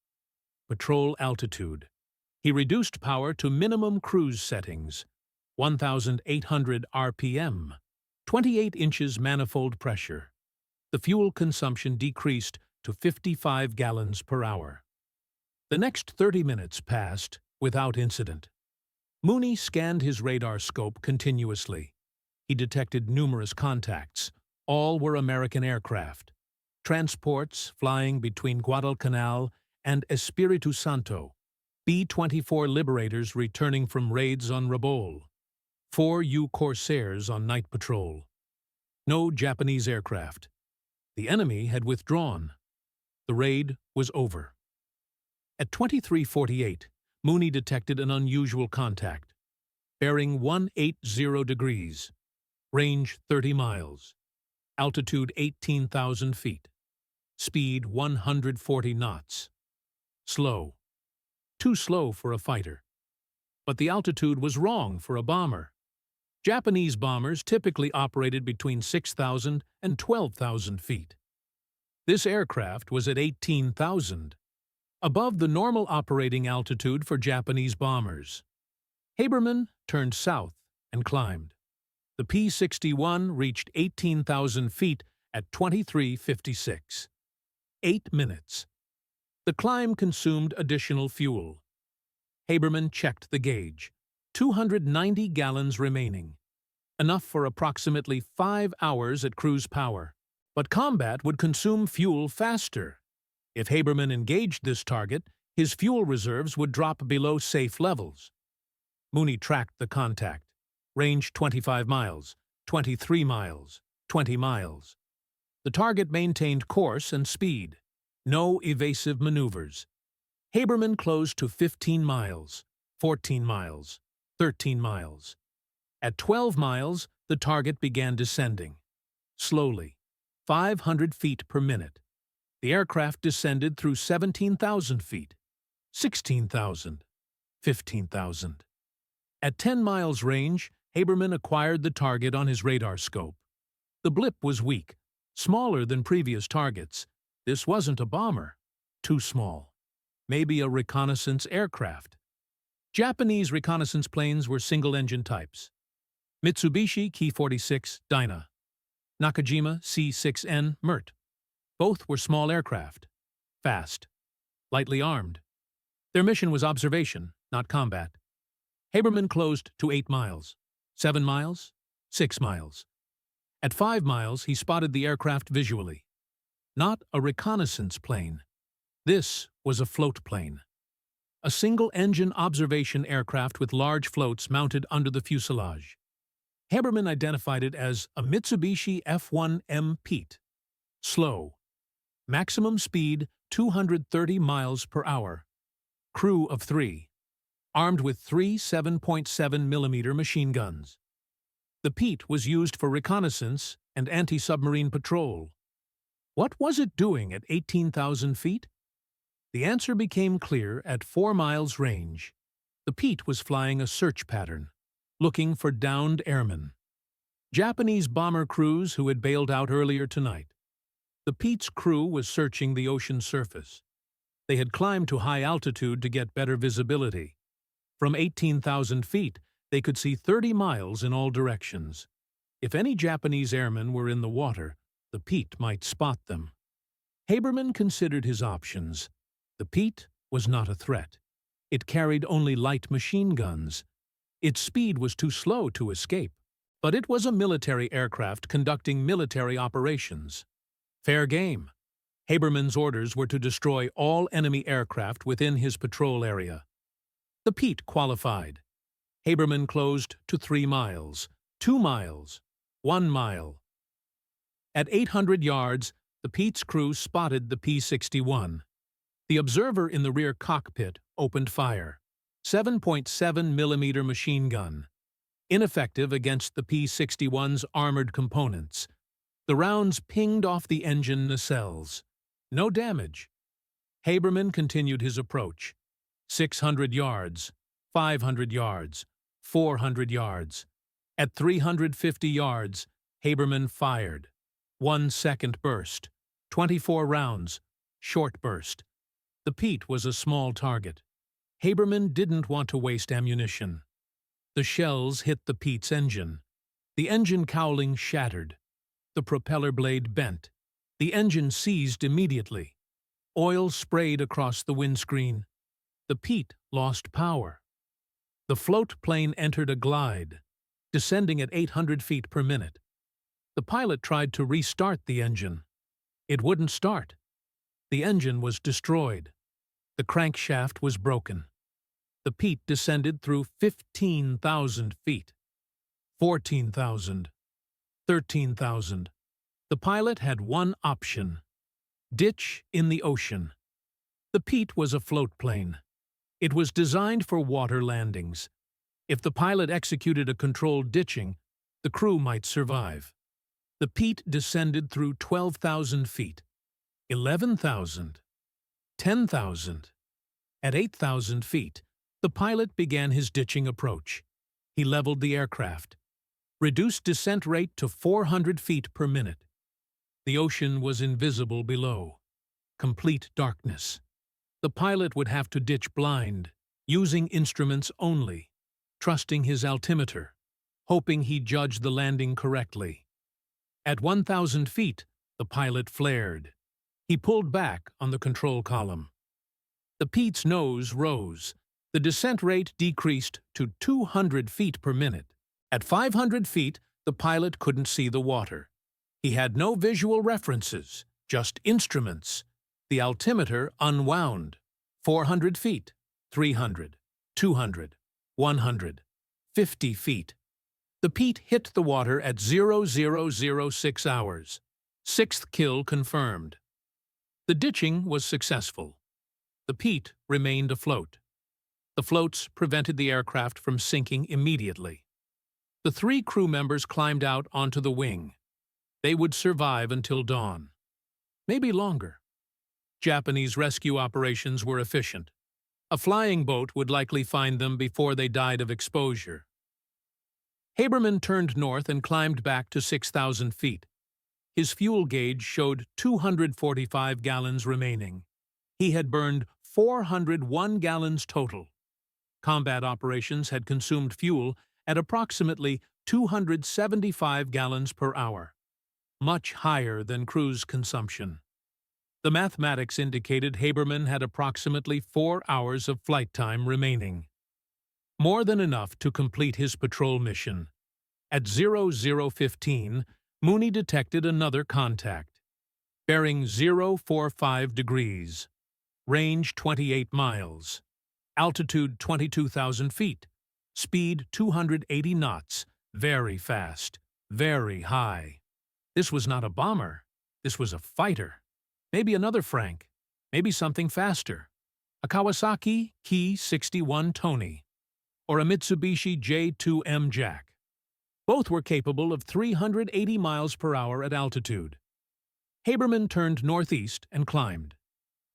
Patrol altitude. He reduced power to minimum cruise settings, 1,800 RPM, 28 inches manifold pressure. The fuel consumption decreased to 55 gallons per hour. The next 30 minutes passed without incident. Mooney scanned his radar scope continuously. He detected numerous contacts. All were American aircraft. Transports flying between Guadalcanal and Espiritu Santo. B-24 Liberators returning from raids on Rabaul. 4 U Corsairs on night patrol. No Japanese aircraft. The enemy had withdrawn. The raid was over. At 23:48, Mooney detected an unusual contact. Bearing 180 degrees. Range 30 miles. Altitude 18,000 feet. Speed 140 knots. Slow. Too slow for a fighter. But the altitude was wrong for a bomber. Japanese bombers typically operated between 6,000 and 12,000 feet. This aircraft was at 18,000, above the normal operating altitude for Japanese bombers. Haberman turned south and climbed. The P-61 reached 18,000 feet at 23:56. 8 minutes. The climb consumed additional fuel. Haberman checked the gauge. 290 gallons remaining. Enough for approximately 5 hours at cruise power. But combat would consume fuel faster. If Haberman engaged this target, his fuel reserves would drop below safe levels. Mooney tracked the contact. Range 25 miles, 23 miles, 20 miles. The target maintained course and speed. No evasive maneuvers. Haberman closed to 15 miles, 14 miles, 13 miles. At 12 miles, the target began descending. Slowly, 500 feet per minute. The aircraft descended through 17,000 feet, 16,000, 15,000. At 10 miles range, Haberman acquired the target on his radar scope. The blip was weak, smaller than previous targets. This wasn't a bomber. Too small. Maybe a reconnaissance aircraft. Japanese reconnaissance planes were single-engine types. Mitsubishi Ki-46 Dyna. Nakajima C-6N Mert. Both were small aircraft. Fast. Lightly armed. Their mission was observation, not combat. Haberman closed to 8 miles. 7 miles. 6 miles. At 5 miles, he spotted the aircraft visually. Not a reconnaissance plane. This was a float plane. A single-engine observation aircraft with large floats mounted under the fuselage. Haberman identified it as a Mitsubishi F-1M Pete. Slow. Maximum speed 230 miles per hour. Crew of 3. Armed with 3 7.7mm machine guns. The Pete was used for reconnaissance and anti-submarine patrol. What was it doing at 18,000 feet? The answer became clear at 4 miles range. The Pete was flying a search pattern, looking for downed airmen. Japanese bomber crews who had bailed out earlier tonight. The Pete's crew was searching the ocean surface. They had climbed to high altitude to get better visibility. From 18,000 feet, they could see 30 miles in all directions. If any Japanese airmen were in the water, the Pete might spot them. Haberman considered his options. The Pete was not a threat. It carried only light machine guns. Its speed was too slow to escape. But it was a military aircraft conducting military operations. Fair game. Haberman's orders were to destroy all enemy aircraft within his patrol area. The Pete qualified. Haberman closed to 3 miles, 2 miles, 1 mile. At 800 yards, the Pete's crew spotted the P-61. The observer in the rear cockpit opened fire. 7.7 millimeter machine gun. Ineffective against the P-61's armored components. The rounds pinged off the engine nacelles. No damage. Haberman continued his approach. 600 yards, 500 yards, 400 yards. At 350 yards, Haberman fired. 1 second burst. 24 rounds. Short burst. The Pete was a small target. Haberman didn't want to waste ammunition. The shells hit the Pete's engine. The engine cowling shattered. The propeller blade bent. The engine seized immediately. Oil sprayed across the windscreen. The Pete lost power. The float plane entered a glide, descending at 800 feet per minute. The pilot tried to restart the engine. It wouldn't start. The engine was destroyed. The crankshaft was broken. The Pete descended through 15,000 feet. 14,000. 13,000. The pilot had one option: ditch in the ocean. The Pete was a float plane. It was designed for water landings. If the pilot executed a controlled ditching, the crew might survive. The Pete descended through 12,000 feet, 11,000, 10,000. At 8,000 feet, the pilot began his ditching approach. He leveled the aircraft, reduced descent rate to 400 feet per minute. The ocean was invisible below. Complete darkness. The pilot would have to ditch blind, using instruments only, trusting his altimeter, hoping he judged the landing correctly. At 1,000 feet, the pilot flared. He pulled back on the control column. The Pete's nose rose. The descent rate decreased to 200 feet per minute. At 500 feet, the pilot couldn't see the water. He had no visual references, just instruments. The altimeter unwound. 400 feet, 300, 200, 100, 50 feet. The Pete hit the water at 0006 hours. 6th kill confirmed. The ditching was successful. The Pete remained afloat. The floats prevented the aircraft from sinking immediately. The 3 crew members climbed out onto the wing. They would survive until dawn. Maybe longer. Japanese rescue operations were efficient. A flying boat would likely find them before they died of exposure. Haberman turned north and climbed back to 6,000 feet. His fuel gauge showed 245 gallons remaining. He had burned 401 gallons total. Combat operations had consumed fuel at approximately 275 gallons per hour, much higher than cruise consumption. The mathematics indicated Haberman had approximately 4 hours of flight time remaining. More than enough to complete his patrol mission. At 0015, Mooney detected another contact. Bearing 045 degrees. Range 28 miles. Altitude 22,000 feet. Speed 280 knots. Very fast. Very high. This was not a bomber. This was a fighter. Maybe another Frank. Maybe something faster. A Kawasaki Ki-61 Tony. Or a Mitsubishi J2M Jack. Both were capable of 380 miles per hour at altitude. Haberman turned northeast and climbed.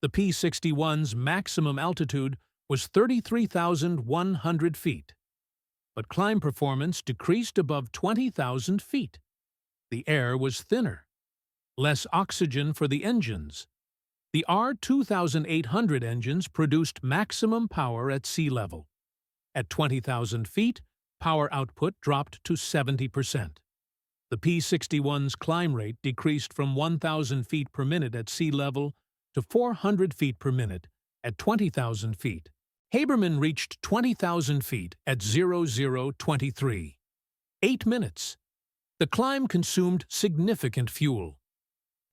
The P-61's maximum altitude was 33,100 feet. But climb performance decreased above 20,000 feet. The air was thinner. Less oxygen for the engines. The R-2800 engines produced maximum power at sea level. At 20,000 feet, power output dropped to 70%. The P-61's climb rate decreased from 1,000 feet per minute at sea level to 400 feet per minute at 20,000 feet. Haberman reached 20,000 feet at 0023. 8 minutes. The climb consumed significant fuel.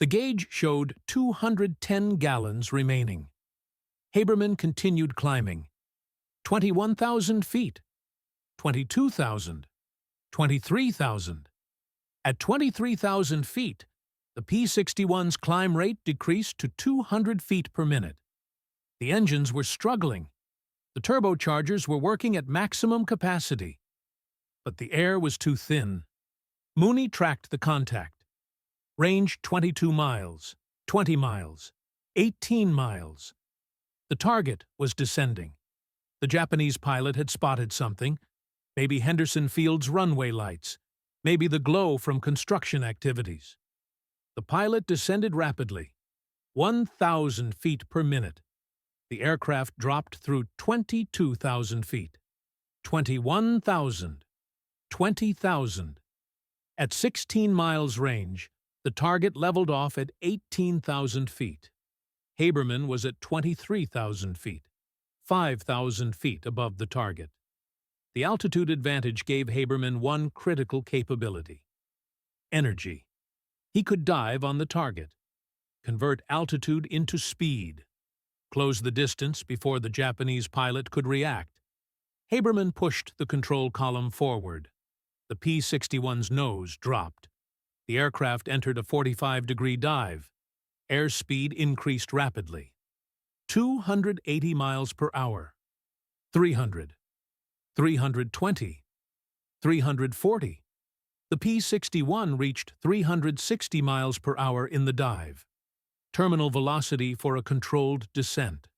The gauge showed 210 gallons remaining. Haberman continued climbing. 21,000 feet. 22,000. 23,000. At 23,000 feet, the P-61's climb rate decreased to 200 feet per minute. The engines were struggling. The turbochargers were working at maximum capacity. But the air was too thin. Mooney tracked the contact. Range 22 miles, 20 miles, 18 miles. The target was descending. The Japanese pilot had spotted something. Maybe Henderson Field's runway lights. Maybe the glow from construction activities. The pilot descended rapidly. 1,000 feet per minute. The aircraft dropped through 22,000 feet. 21,000. 20,000. At 16 miles range, the target leveled off at 18,000 feet. Haberman was at 23,000 feet, 5,000 feet above the target. The altitude advantage gave Haberman one critical capability: energy. He could dive on the target, convert altitude into speed, close the distance before the Japanese pilot could react. Haberman pushed the control column forward. The P-61's nose dropped. The aircraft entered a 45-degree dive. Airspeed increased rapidly. 280 miles per hour. 300. 320. 340. The P-61 reached 360 miles per hour in the dive. Terminal velocity for a controlled descent.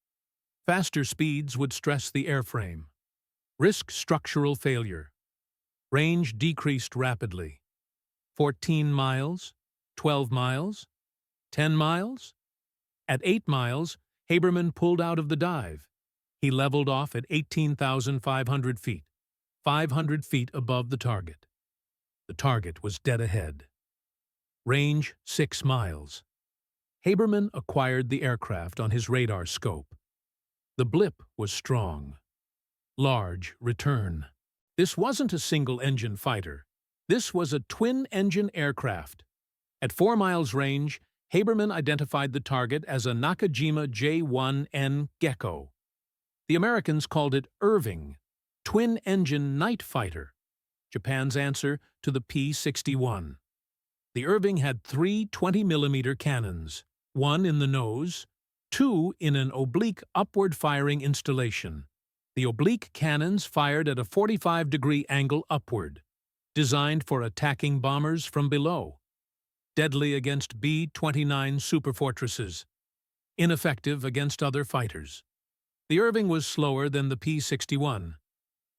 Faster speeds would stress the airframe. Risk structural failure. Range decreased rapidly. 14 miles, 12 miles, 10 miles. At 8 miles, Haberman pulled out of the dive. He leveled off at 18,500 feet, 500 feet above the target. The target was dead ahead. Range 6 miles. Haberman acquired the aircraft on his radar scope. The blip was strong. Large return. This wasn't a single-engine fighter. This was a twin-engine aircraft. At 4 miles range, Haberman identified the target as a Nakajima J-1N Gecko. The Americans called it Irving, twin-engine night fighter, Japan's answer to the P-61. The Irving had 3 20mm cannons, 1 in the nose, 2 in an oblique upward-firing installation. The oblique cannons fired at a 45-degree angle upward, designed for attacking bombers from below. Deadly against B-29 superfortresses. Ineffective against other fighters. The Irving was slower than the P-61.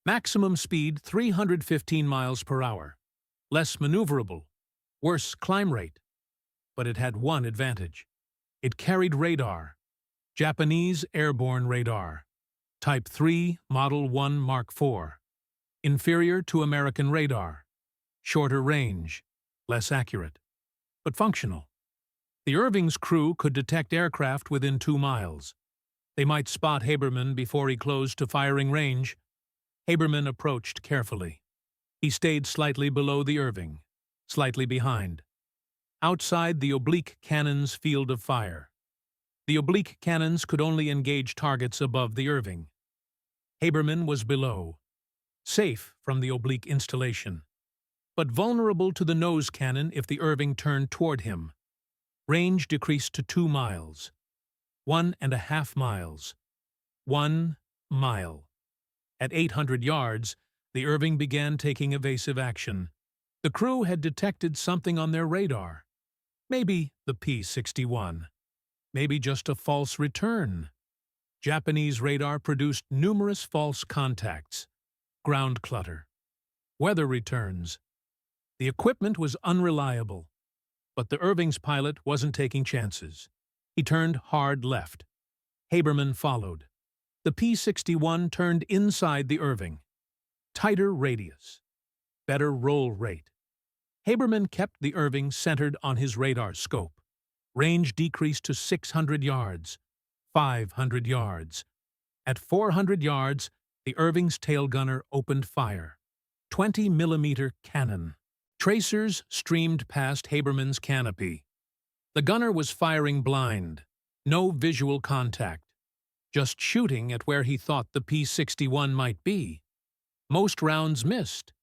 Maximum speed 315 miles per hour. Less maneuverable. Worse climb rate. But it had one advantage. It carried radar. Japanese airborne radar. Type 3, Model 1 Mark IV. Inferior to American radar. Shorter range. Less accurate. But functional. The Irving's crew could detect aircraft within 2 miles. They might spot Haberman before he closed to firing range. Haberman approached carefully. He stayed slightly below the Irving, slightly behind. Outside the oblique cannon's field of fire. The oblique cannons could only engage targets above the Irving. Haberman was below, safe from the oblique installation, but vulnerable to the nose cannon if the Irving turned toward him. Range decreased to 2 miles. 1.5 miles. 1 mile. At 800 yards, the Irving began taking evasive action. The crew had detected something on their radar. Maybe the P-61. Maybe just a false return. Japanese radar produced numerous false contacts. Ground clutter. Weather returns. The equipment was unreliable. But the Irving's pilot wasn't taking chances. He turned hard left. Haberman followed. The P-61 turned inside the Irving. Tighter radius. Better roll rate. Haberman kept the Irving centered on his radar scope. Range decreased to 600 yards, 500 yards. At 400 yards, the Irving's tail gunner opened fire. 20-millimeter cannon. Tracers streamed past Haberman's canopy. The gunner was firing blind. No visual contact. Just shooting at where he thought the P-61 might be. Most rounds missed,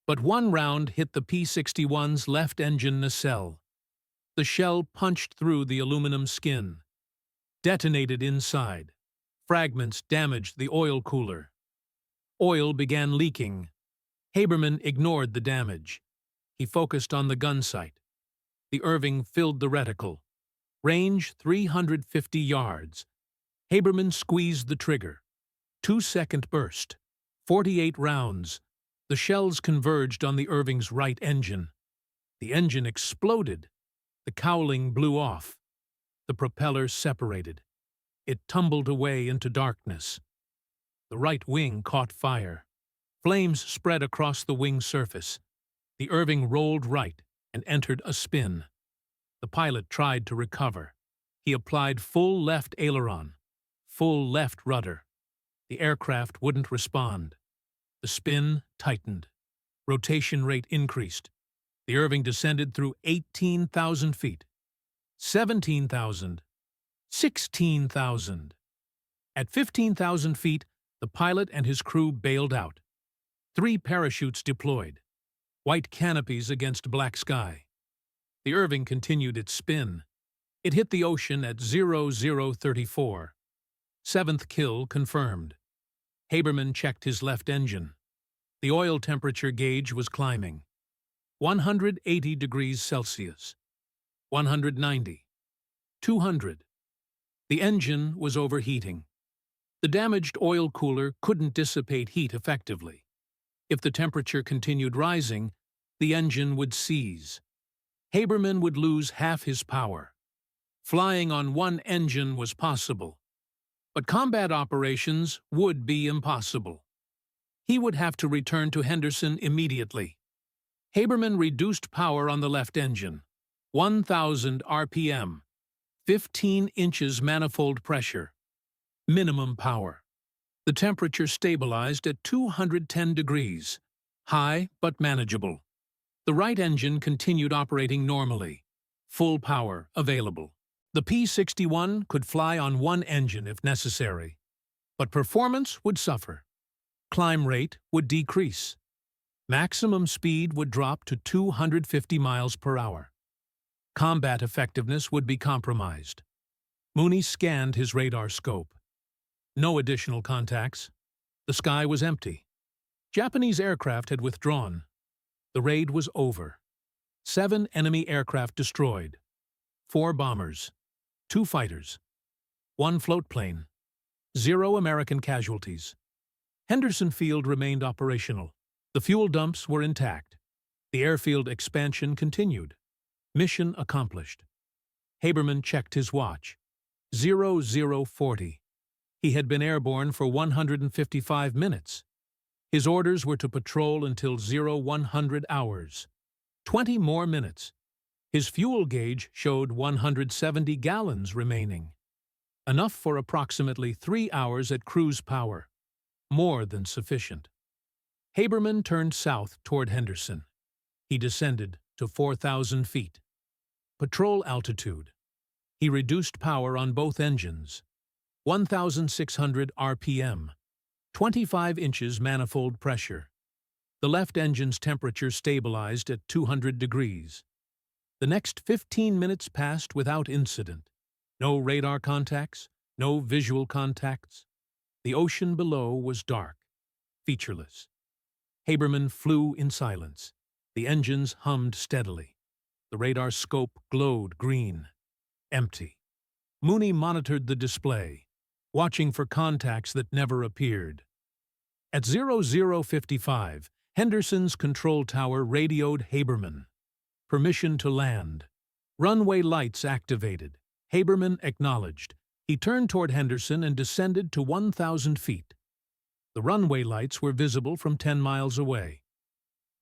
but one round hit the P-61's left engine nacelle. The shell punched through the aluminum skin. Detonated inside. Fragments damaged the oil cooler. Oil began leaking. Haberman ignored the damage. He focused on the gun sight. The Irving filled the reticle. Range 350 yards. Haberman squeezed the trigger. 2-second burst. 48 rounds. The shells converged on the Irving's right engine. The engine exploded. The cowling blew off. The propeller separated. It tumbled away into darkness. The right wing caught fire. Flames spread across the wing surface. The Irving rolled right and entered a spin. The pilot tried to recover. He applied full left aileron, full left rudder. The aircraft wouldn't respond. The spin tightened. Rotation rate increased. The Irving descended through 18,000 feet. 17,000. 16,000. At 15,000 feet, the pilot and his crew bailed out. 3 parachutes deployed. White canopies against black sky. The Irving continued its spin. It hit the ocean at 0034. 7th kill confirmed. Haberman checked his left engine. The oil temperature gauge was climbing. 180 degrees Celsius. 190. 200. The engine was overheating. The damaged oil cooler couldn't dissipate heat effectively. If the temperature continued rising, the engine would seize. Haberman would lose half his power. Flying on one engine was possible, but combat operations would be impossible. He would have to return to Henderson immediately. Haberman reduced power on the left engine. 1,000 RPM. 15 inches manifold pressure. Minimum power. The temperature stabilized at 210 degrees. High but manageable. The right engine continued operating normally. Full power available. The P-61 could fly on one engine if necessary, but performance would suffer. Climb rate would decrease. Maximum speed would drop to 250 miles per hour. Combat effectiveness would be compromised. Mooney scanned his radar scope. No additional contacts. The sky was empty. Japanese aircraft had withdrawn. The raid was over. 7 enemy aircraft destroyed. 4 bombers. 2 fighters. 1 float plane. 0 American casualties. Henderson Field remained operational. The fuel dumps were intact. The airfield expansion continued. Mission accomplished. Haberman checked his watch. 0040. He had been airborne for 155 minutes. His orders were to patrol until 0100 hours. 20 more minutes. His fuel gauge showed 170 gallons remaining. Enough for approximately 3 hours at cruise power. More than sufficient. Haberman turned south toward Henderson. He descended to 4,000 feet. Patrol altitude. He reduced power on both engines. 1,600 RPM. 25 inches manifold pressure. The left engine's temperature stabilized at 200 degrees. The next 15 minutes passed without incident. No radar contacts, no visual contacts. The ocean below was dark, featureless. Haberman flew in silence. The engines hummed steadily. The radar scope glowed green. Empty. Mooney monitored the display, watching for contacts that never appeared. At 0055, Henderson's control tower radioed Haberman. Permission to land. Runway lights activated. Haberman acknowledged. He turned toward Henderson and descended to 1,000 feet. The runway lights were visible from 10 miles away.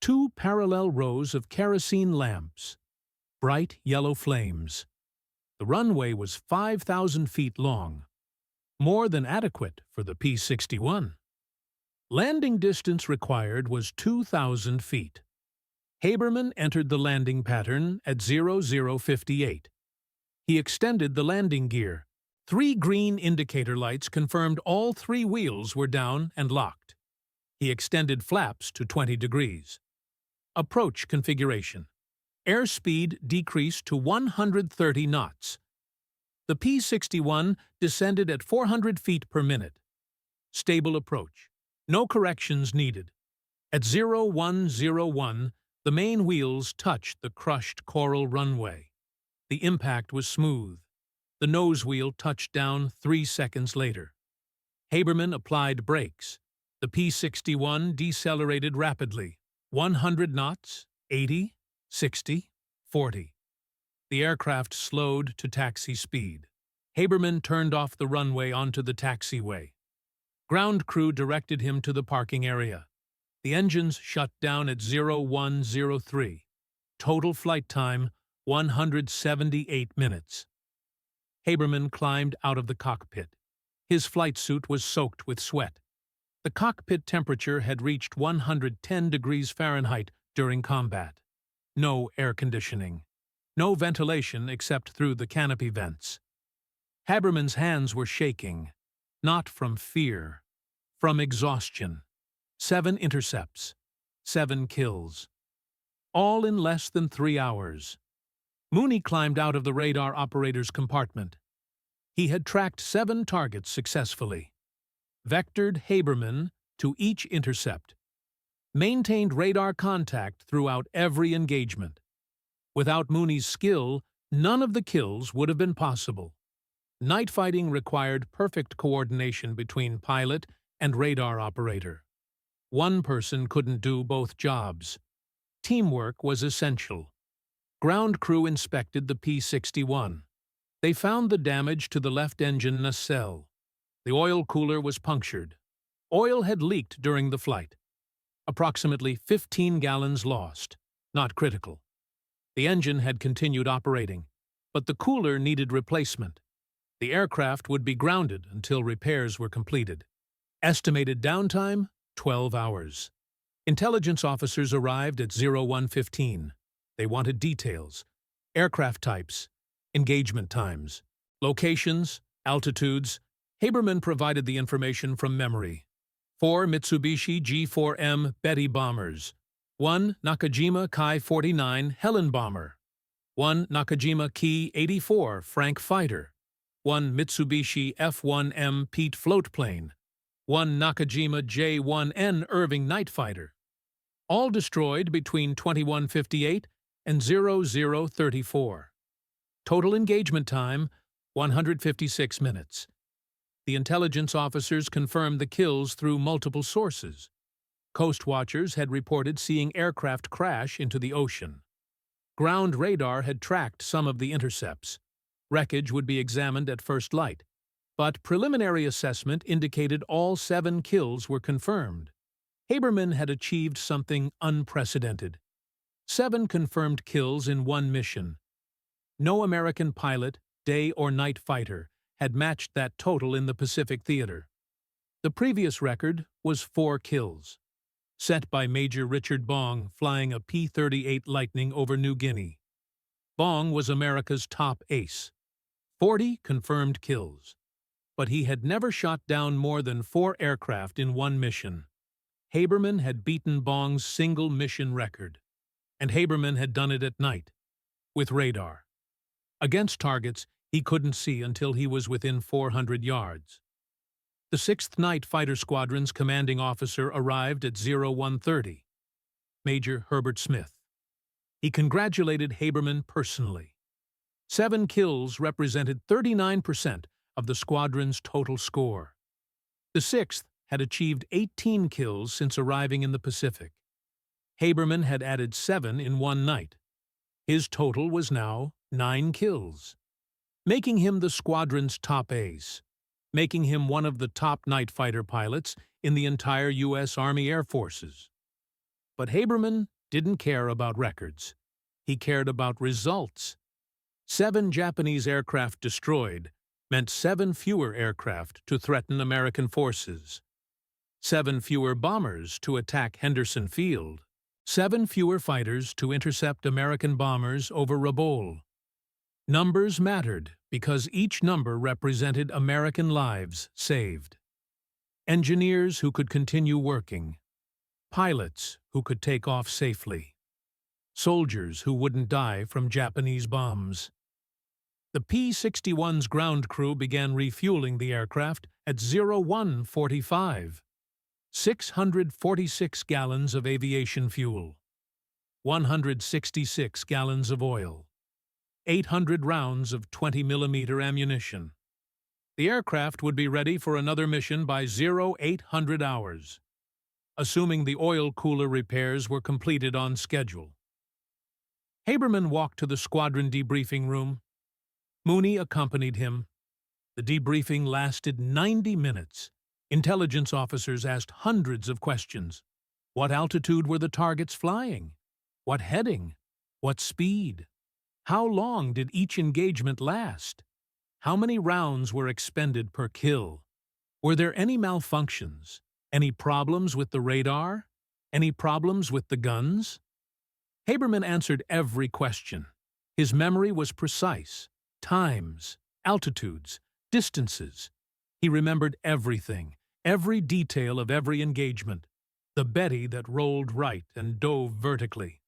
2 parallel rows of kerosene lamps. Bright yellow flames. The runway was 5,000 feet long. more than adequate for the P-61. Landing distance required was 2,000 feet. Haberman entered the landing pattern at 0058. He extended the landing gear. 3 green indicator lights confirmed all 3 wheels were down and locked. He extended flaps to 20 degrees. Approach configuration. Airspeed decreased to 130 knots. The P-61 descended at 400 feet per minute. Stable approach. No corrections needed. At 0101, the main wheels touched the crushed coral runway. The impact was smooth. The nose wheel touched down 3 seconds later. Haberman applied brakes. The P-61 decelerated rapidly. 100 knots, 80, 60, 40. The aircraft slowed to taxi speed. Haberman turned off the runway onto the taxiway. Ground crew directed him to the parking area. The engines shut down at 0103. Total flight time, 178 minutes. Haberman climbed out of the cockpit. His flight suit was soaked with sweat. The cockpit temperature had reached 110 degrees Fahrenheit during combat. No air conditioning. No ventilation except through the canopy vents. Haberman's hands were shaking, not from fear, from exhaustion. 7 intercepts, 7 kills. All in less than 3 hours. Mooney climbed out of the radar operator's compartment. He had tracked 7 targets successfully. Vectored Haberman to each intercept. Maintained radar contact throughout every engagement. Without Mooney's skill, none of the kills would have been possible. Night fighting required perfect coordination between pilot and radar operator. One person couldn't do both jobs. Teamwork was essential. Ground crew inspected the P-61. They found the damage to the left engine nacelle. The oil cooler was punctured. Oil had leaked during the flight. Approximately 15 gallons lost. Not critical. The engine had continued operating, but the cooler needed replacement. The aircraft would be grounded until repairs were completed. Estimated downtime, 12 hours. Intelligence officers arrived at 0115. They wanted details, aircraft types, engagement times, locations, altitudes. Haberman provided the information from memory. 4 Mitsubishi G4M Betty bombers. 1 Nakajima Kai-49 Helen bomber. 1 Nakajima Ki-84 Frank fighter. 1 Mitsubishi F-1M Pete floatplane. 1 Nakajima J-1N Irving night fighter. All destroyed between 2158 and 0034. Total engagement time, 156 minutes. The intelligence officers confirmed the kills through multiple sources. Coast watchers had reported seeing aircraft crash into the ocean. Ground radar had tracked some of the intercepts. Wreckage would be examined at first light, but preliminary assessment indicated all 7 kills were confirmed. Haberman had achieved something unprecedented. 7 confirmed kills in one mission. No American pilot, day or night fighter, had matched that total in the Pacific theater. The previous record was 4 kills, set by Major Richard Bong flying a P-38 Lightning over New Guinea. Bong was America's top ace. 40 confirmed kills. But he had never shot down more than 4 aircraft in one mission. Haberman had beaten Bong's single mission record. And Haberman had done it at night, with radar. Against targets he couldn't see until he was within 400 yards. The 6th Night Fighter Squadron's commanding officer arrived at 0130, Major Herbert Smith. He congratulated Haberman personally. 7 kills represented 39% of the squadron's total score. The 6th had achieved 18 kills since arriving in the Pacific. Haberman had added 7 in one night. His total was now 9 kills, making him the squadron's top ace, making him one of the top night fighter pilots in the entire U.S. Army Air Forces. But Haberman didn't care about records. He cared about results. 7 Japanese aircraft destroyed, meant 7 fewer aircraft to threaten American forces, 7 fewer bombers to attack Henderson Field, 7 fewer fighters to intercept American bombers over Rabaul. Numbers mattered because each number represented American lives saved. Engineers who could continue working, pilots who could take off safely, soldiers who wouldn't die from Japanese bombs. The P-61's ground crew began refueling the aircraft at 01:45. 646 gallons of aviation fuel, 166 gallons of oil, 800 rounds of 20mm ammunition. The aircraft would be ready for another mission by 0800 hours, assuming the oil cooler repairs were completed on schedule. Haberman walked to the squadron debriefing room. Mooney accompanied him. The debriefing lasted 90 minutes. Intelligence officers asked hundreds of questions. What altitude were the targets flying? What heading? What speed? How long did each engagement last? How many rounds were expended per kill? Were there any malfunctions? Any problems with the radar? Any problems with the guns? Haberman answered every question. His memory was precise. Times, altitudes, distances. He remembered everything. Every detail of every engagement, the Betty that rolled right and dove vertically,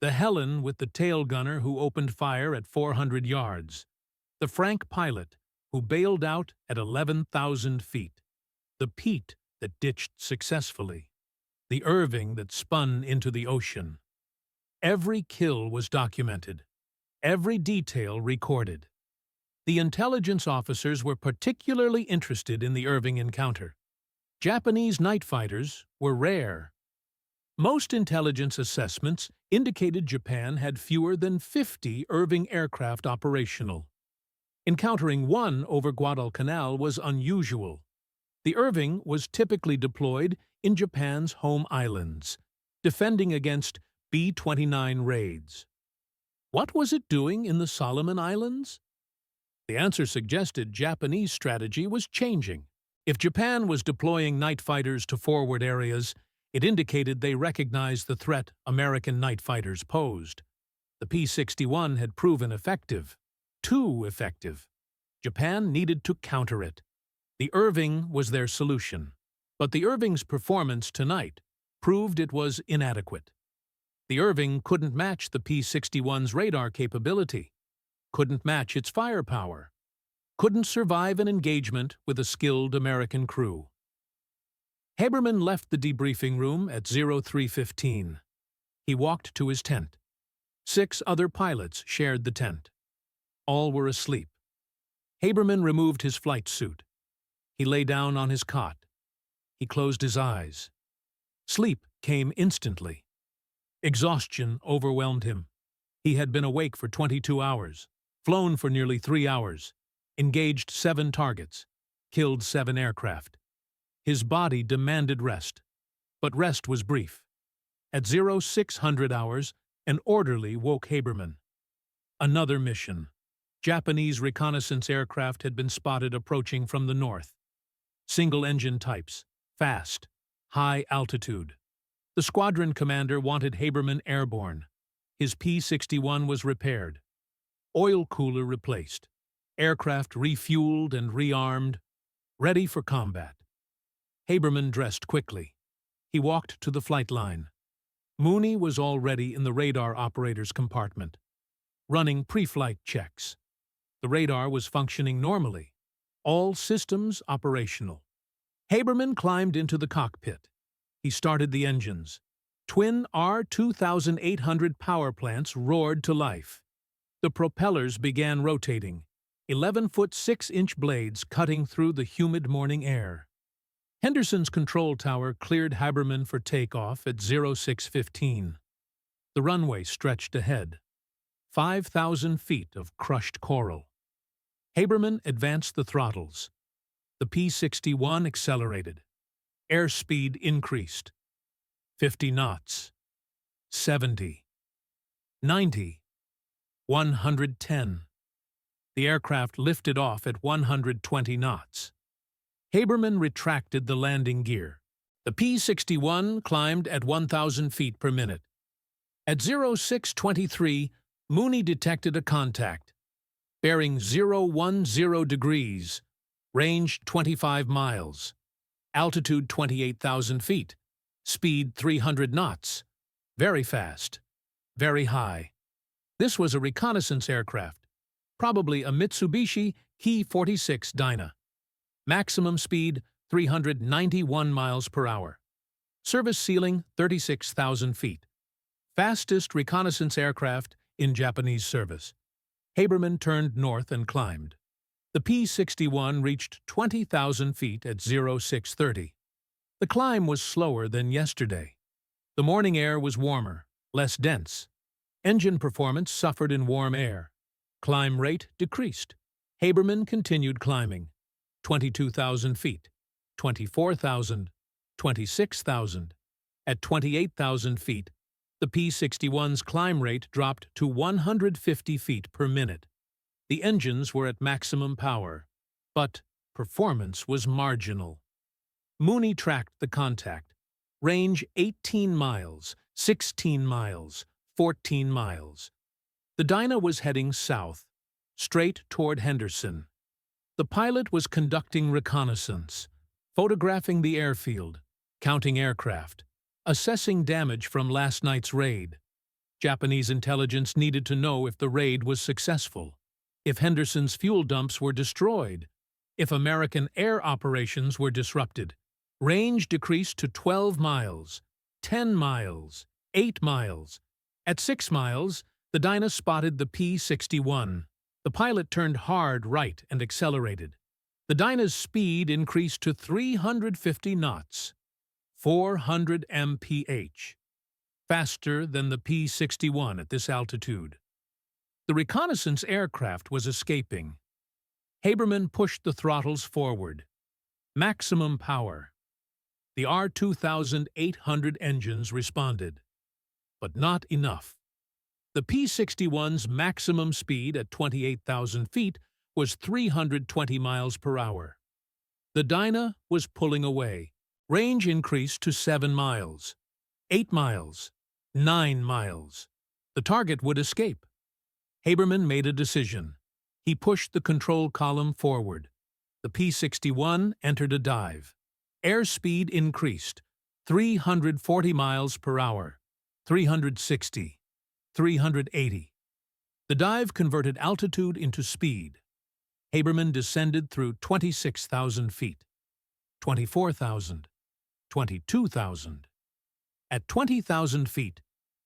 the Helen with the tail gunner who opened fire at 400 yards, the Frank pilot who bailed out at 11,000 feet, the Pete that ditched successfully, the Irving that spun into the ocean. Every kill was documented, every detail recorded. The intelligence officers were particularly interested in the Irving encounter. Japanese night fighters were rare. Most intelligence assessments indicated Japan had fewer than 50 Irving aircraft operational. Encountering one over Guadalcanal was unusual. The Irving was typically deployed in Japan's home islands, defending against B-29 raids. What was it doing in the Solomon Islands? The answer suggested Japanese strategy was changing. If Japan was deploying night fighters to forward areas, it indicated they recognized the threat American night fighters posed. The P-61 had proven effective. Too effective. Japan needed to counter it. The Irving was their solution. But the Irving's performance tonight proved it was inadequate. The Irving couldn't match the P-61's radar capability, couldn't match its firepower, couldn't survive an engagement with a skilled American crew. Haberman left the debriefing room at 03:15. He walked to his tent. 6 other pilots shared the tent. All were asleep. Haberman removed his flight suit. He lay down on his cot. He closed his eyes. Sleep came instantly. Exhaustion overwhelmed him. He had been awake for 22 hours, flown for nearly 3 hours, engaged 7 targets, killed 7 aircraft. His body demanded rest, but rest was brief. At 0600 hours, an orderly woke Haberman. Another mission. Japanese reconnaissance aircraft had been spotted approaching from the north. Single-engine types, fast, high altitude. The squadron commander wanted Haberman airborne. His P-61 was repaired. Oil cooler replaced. Aircraft refueled and rearmed, ready for combat. Haberman dressed quickly. He walked to the flight line. Mooney was already in the radar operator's compartment, running pre-flight checks. The radar was functioning normally. All systems operational. Haberman climbed into the cockpit. He started the engines. Twin R-2800 power plants roared to life. The propellers began rotating, 11-foot 6-inch blades cutting through the humid morning air. Henderson's control tower cleared Haberman for takeoff at 0615. The runway stretched ahead. 5,000 feet of crushed coral. Haberman advanced the throttles. The P-61 accelerated. Airspeed increased. 50 knots. 70. 90. 110. The aircraft lifted off at 120 knots. Haberman retracted the landing gear. The P-61 climbed at 1,000 feet per minute. At 0623, Mooney detected a contact. Bearing 010 degrees, range 25 miles, altitude 28,000 feet, speed 300 knots. Very fast, very high. This was a reconnaissance aircraft, probably a Mitsubishi Ki-46 Dyna. Maximum speed 391 miles per hour. Service ceiling 36,000 feet. Fastest reconnaissance aircraft in Japanese service. Haberman turned north and climbed. The P-61 reached 20,000 feet at 0630. The climb was slower than yesterday. The morning air was warmer, less dense. Engine performance suffered in warm air. Climb rate decreased. Haberman continued climbing. 22,000 feet, 24,000, 26,000. At 28,000 feet, the P-61's climb rate dropped to 150 feet per minute. The engines were at maximum power, but performance was marginal. Mooney tracked the contact. Range 18 miles, 16 miles, 14 miles. The Dyna was heading south, straight toward Henderson. The pilot was conducting reconnaissance, photographing the airfield, counting aircraft, assessing damage from last night's raid. Japanese intelligence needed to know if the raid was successful, if Henderson's fuel dumps were destroyed, if American air operations were disrupted. Range decreased to 12 miles, 10 miles, 8 miles. At 6 miles, the Dyna spotted the P-61. The pilot turned hard right and accelerated. The Dyna's speed increased to 350 knots, 400 mph, faster than the P-61 at this altitude. The reconnaissance aircraft was escaping. Haberman pushed the throttles forward. Maximum power. The R-2800 engines responded, but not enough. The P-61's maximum speed at 28,000 feet was 320 miles per hour. The Dyna was pulling away. Range increased to 7 miles, 8 miles, 9 miles. The target would escape. Haberman made a decision. He pushed the control column forward. The P-61 entered a dive. Airspeed increased, 340 miles per hour, 360, 380. The dive converted altitude into speed. Haberman descended through 26,000 feet, 24,000, 22,000. At 20,000 feet,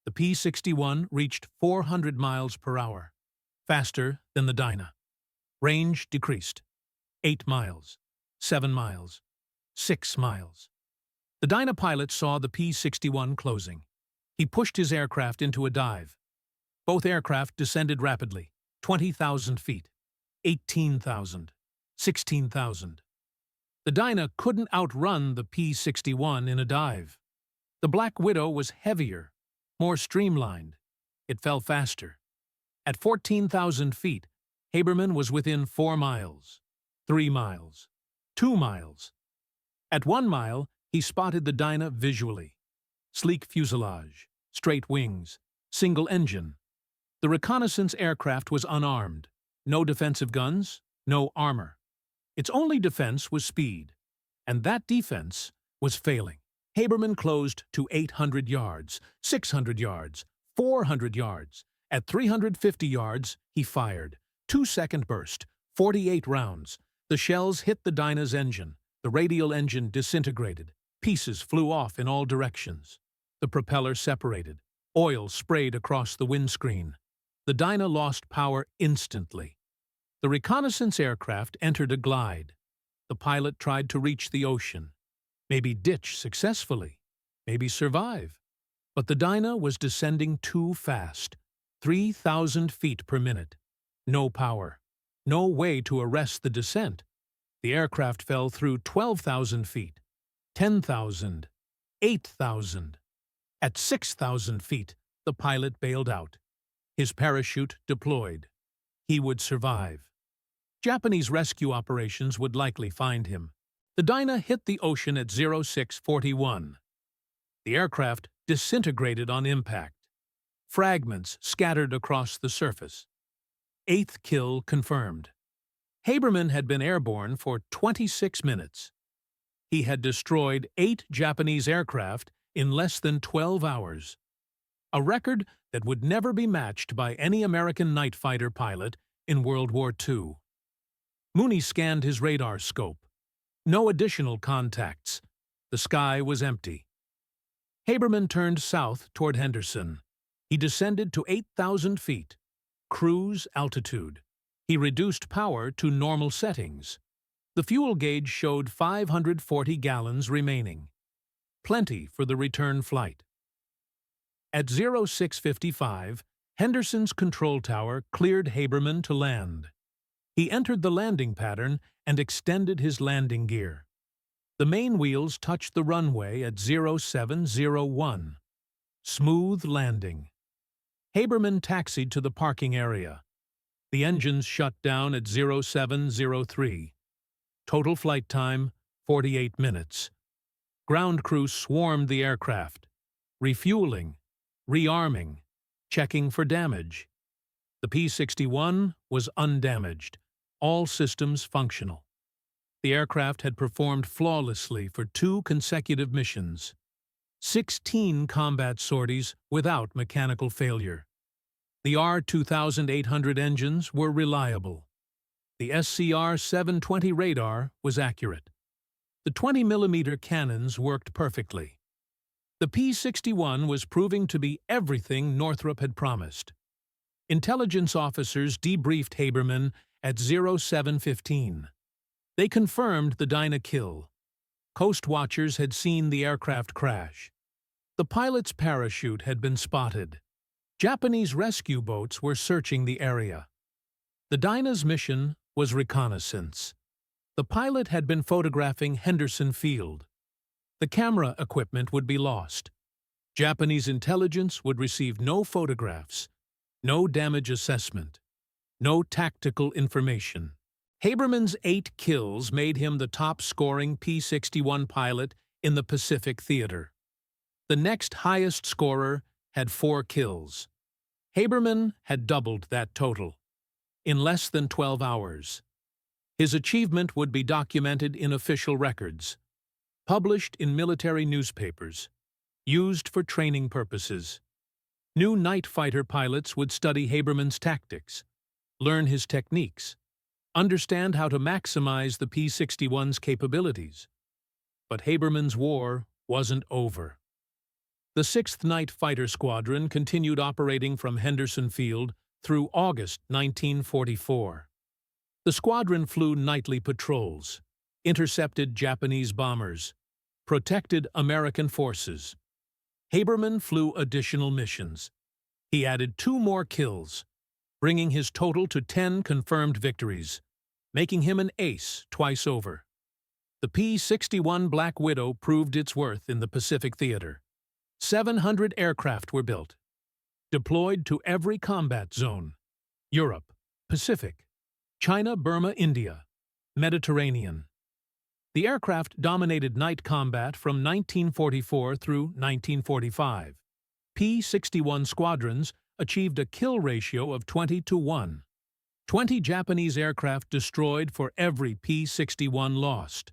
the P-61 reached 400 miles per hour, faster than the Dyna. Range decreased, 8 miles, 7 miles, 6 miles. The Dyna pilot saw the P-61 closing. He pushed his aircraft into a dive. Both aircraft descended rapidly, 20,000 feet, 18,000, 16,000. The Dyna couldn't outrun the P-61 in a dive. The Black Widow was heavier, more streamlined. It fell faster. At 14,000 feet, Haberman was within 4 miles, 3 miles, 2 miles. At 1 mile, he spotted the Dyna visually. Sleek fuselage, straight wings, single engine. The reconnaissance aircraft was unarmed. No defensive guns, no armor. Its only defense was speed, and that defense was failing. Haberman closed to 800 yards, 600 yards, 400 yards. At 350 yards, he fired. 2-second burst, 48 rounds. The shells hit the Dyna's engine. The radial engine disintegrated. Pieces flew off in all directions. The propeller separated. Oil sprayed across the windscreen. The Dyna lost power instantly. The reconnaissance aircraft entered a glide. The pilot tried to reach the ocean. Maybe ditch successfully. Maybe survive. But the Dyna was descending too fast. 3,000 feet per minute. No power. No way to arrest the descent. The aircraft fell through 12,000 feet. 10,000. 8,000. At 6,000 feet, the pilot bailed out. His parachute deployed. He would survive. Japanese rescue operations would likely find him. The Dyna hit the ocean at 0641. The aircraft disintegrated on impact. Fragments scattered across the surface. 8th kill confirmed. Haberman had been airborne for 26 minutes. He had destroyed 8 Japanese aircraft in less than 12 hours. A record that would never be matched by any American night fighter pilot in World War II. Mooney scanned his radar scope. No additional contacts. The sky was empty. Haberman turned south toward Henderson. He descended to 8,000 feet, cruise altitude. He reduced power to normal settings. The fuel gauge showed 540 gallons remaining. Plenty for the return flight. At 0655, Henderson's control tower cleared Haberman to land. He entered the landing pattern and extended his landing gear. The main wheels touched the runway at 0701. Smooth landing. Haberman taxied to the parking area. The engines shut down at 0703. Total flight time, 48 minutes. Ground crew swarmed the aircraft, refueling, rearming, checking for damage. The P-61 was undamaged, all systems functional. The aircraft had performed flawlessly for 2 consecutive missions. 16 combat sorties without mechanical failure. The R-2800 engines were reliable. The SCR-720 radar was accurate. The 20mm cannons worked perfectly. The P-61 was proving to be everything Northrop had promised. Intelligence officers debriefed Haberman at 0715. They confirmed the Dyna kill. Coast watchers had seen the aircraft crash. The pilot's parachute had been spotted. Japanese rescue boats were searching the area. The Dyna's mission was reconnaissance. The pilot had been photographing Henderson Field. The camera equipment would be lost. Japanese intelligence would receive no photographs, no damage assessment, no tactical information. Haberman's 8 kills made him the top-scoring P-61 pilot in the Pacific Theater. The next highest scorer had 4 kills. Haberman had doubled that total, in less than 12 hours. His achievement would be documented in official records, published in military newspapers, used for training purposes. New night fighter pilots would study Haberman's tactics, learn his techniques, understand how to maximize the P-61's capabilities. But Haberman's war wasn't over. The 6th Night Fighter Squadron continued operating from Henderson Field through August 1944. The squadron flew nightly patrols, intercepted Japanese bombers, protected American forces. Haberman flew additional missions. He added 2 more kills, bringing his total to 10 confirmed victories, making him an ace twice over. The P-61 Black Widow proved its worth in the Pacific Theater. 700 aircraft were built, deployed to every combat zone: Europe, Pacific, China, Burma, India, Mediterranean. The aircraft dominated night combat from 1944 through 1945. P-61 squadrons achieved a kill ratio of 20-1. 20 Japanese aircraft destroyed for every P-61 lost.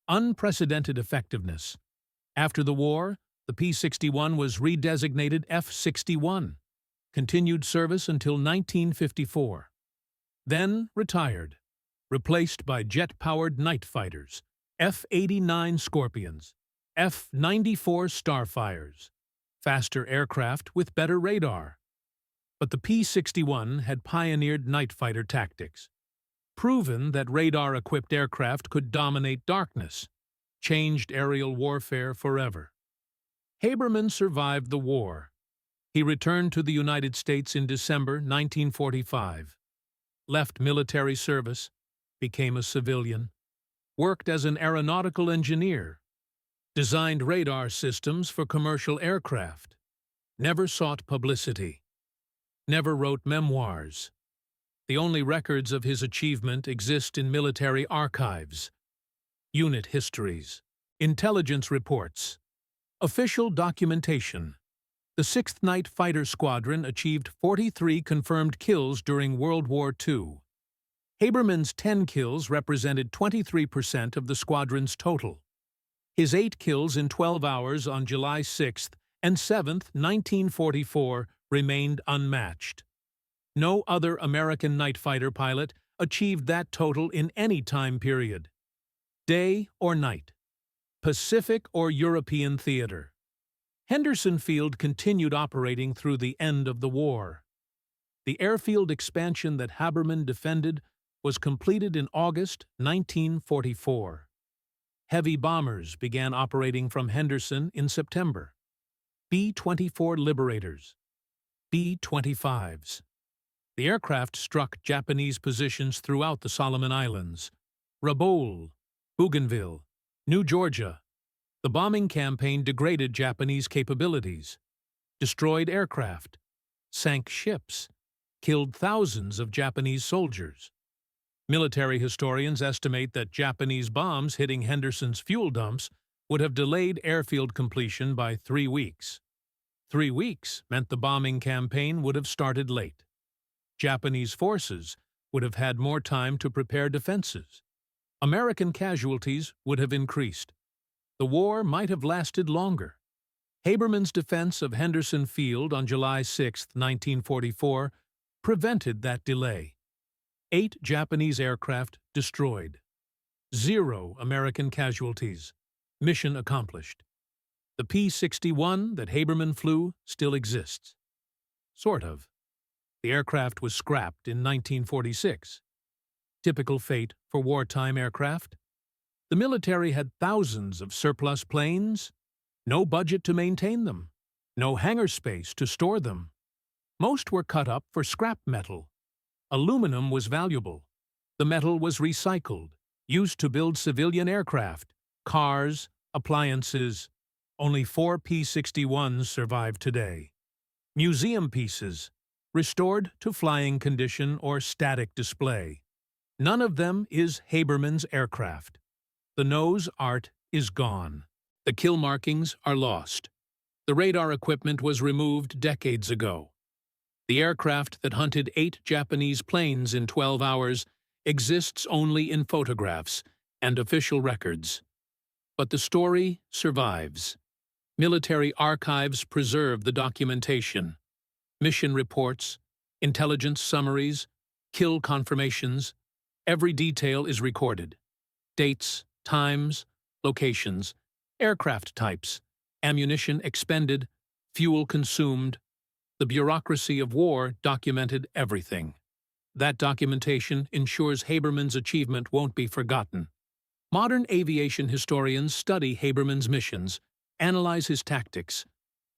Unprecedented effectiveness. After the war, the P-61 was redesignated F-61, continued service until 1954. Then retired, replaced by jet-powered night fighters, F-89 Scorpions, F-94 Starfires, faster aircraft with better radar. But the P-61 had pioneered night fighter tactics, proven that radar-equipped aircraft could dominate darkness, changed aerial warfare forever. Haberman survived the war. He returned to the United States in December 1945, left military service, became a civilian, worked as an aeronautical engineer, designed radar systems for commercial aircraft, never sought publicity, never wrote memoirs. The only records of his achievement exist in military archives, unit histories, intelligence reports, official documentation. The 6th Night Fighter Squadron achieved 43 confirmed kills during World War II. Haberman's 10 kills represented 23% of the squadron's total. His 8 kills in 12 hours on July 6th and 7th, 1944, remained unmatched. No other American night fighter pilot achieved that total in any time period. Day or night, Pacific or European theater. Henderson Field continued operating through the end of the war. The airfield expansion that Haberman defended was completed in August 1944. Heavy bombers began operating from Henderson in September. B-24 Liberators, B-25s. The aircraft struck Japanese positions throughout the Solomon Islands, Rabaul, Bougainville, New Georgia. The bombing campaign degraded Japanese capabilities, destroyed aircraft, sank ships, killed thousands of Japanese soldiers. Military historians estimate that Japanese bombs hitting Henderson's fuel dumps would have delayed airfield completion by 3 weeks. 3 weeks meant the bombing campaign would have started late. Japanese forces would have had more time to prepare defenses. American casualties would have increased. The war might have lasted longer. Haberman's defense of Henderson Field on July 6, 1944, prevented that delay. 8 Japanese aircraft destroyed. 0 American casualties. Mission accomplished. The P-61 that Haberman flew still exists. Sort of. The aircraft was scrapped in 1946. Typical fate for wartime aircraft. The military had thousands of surplus planes, no budget to maintain them, no hangar space to store them. Most were cut up for scrap metal. Aluminum was valuable. The metal was recycled, used to build civilian aircraft, cars, appliances. Only 4 P-61s survive today. Museum pieces, restored to flying condition or static display. None of them is Haberman's aircraft. The nose art is gone. The kill markings are lost. The radar equipment was removed decades ago. The aircraft that hunted 8 Japanese planes in 12 hours exists only in photographs and official records. But the story survives. Military archives preserve the documentation. Mission reports, intelligence summaries, kill confirmations. Every detail is recorded. Dates, times, locations, aircraft types, ammunition expended, fuel consumed. The bureaucracy of war documented everything. That documentation ensures Haberman's achievement won't be forgotten. Modern aviation historians study Haberman's missions, analyze his tactics,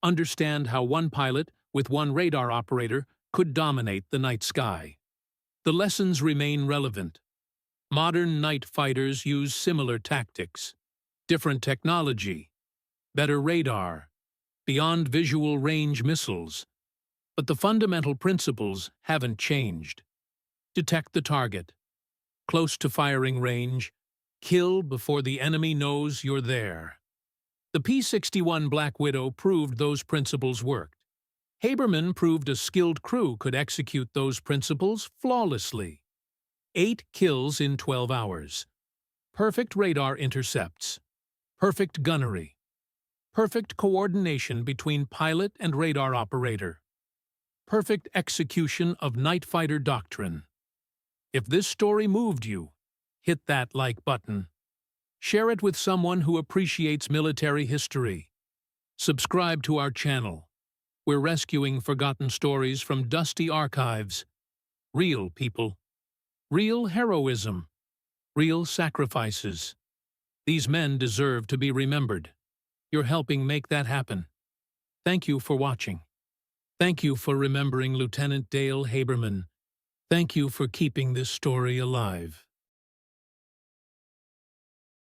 understand how one pilot with one radar operator could dominate the night sky. The lessons remain relevant. Modern night fighters use similar tactics, different technology, better radar, beyond visual range missiles. But the fundamental principles haven't changed. Detect the target, close to firing range, kill before the enemy knows you're there. The P-61 Black Widow proved those principles worked. Haberman proved a skilled crew could execute those principles flawlessly. 8 kills in 12 hours. Perfect radar intercepts. Perfect gunnery. Perfect coordination between pilot and radar operator. Perfect execution of night fighter doctrine. If this story moved you, hit that like button. Share it with someone who appreciates military history. Subscribe to our channel. We're rescuing forgotten stories from dusty archives. Real people. Real heroism. Real sacrifices. These men deserve to be remembered. You're helping make that happen. Thank you for watching. Thank you for remembering Lieutenant Dale Haberman. Thank you for keeping this story alive.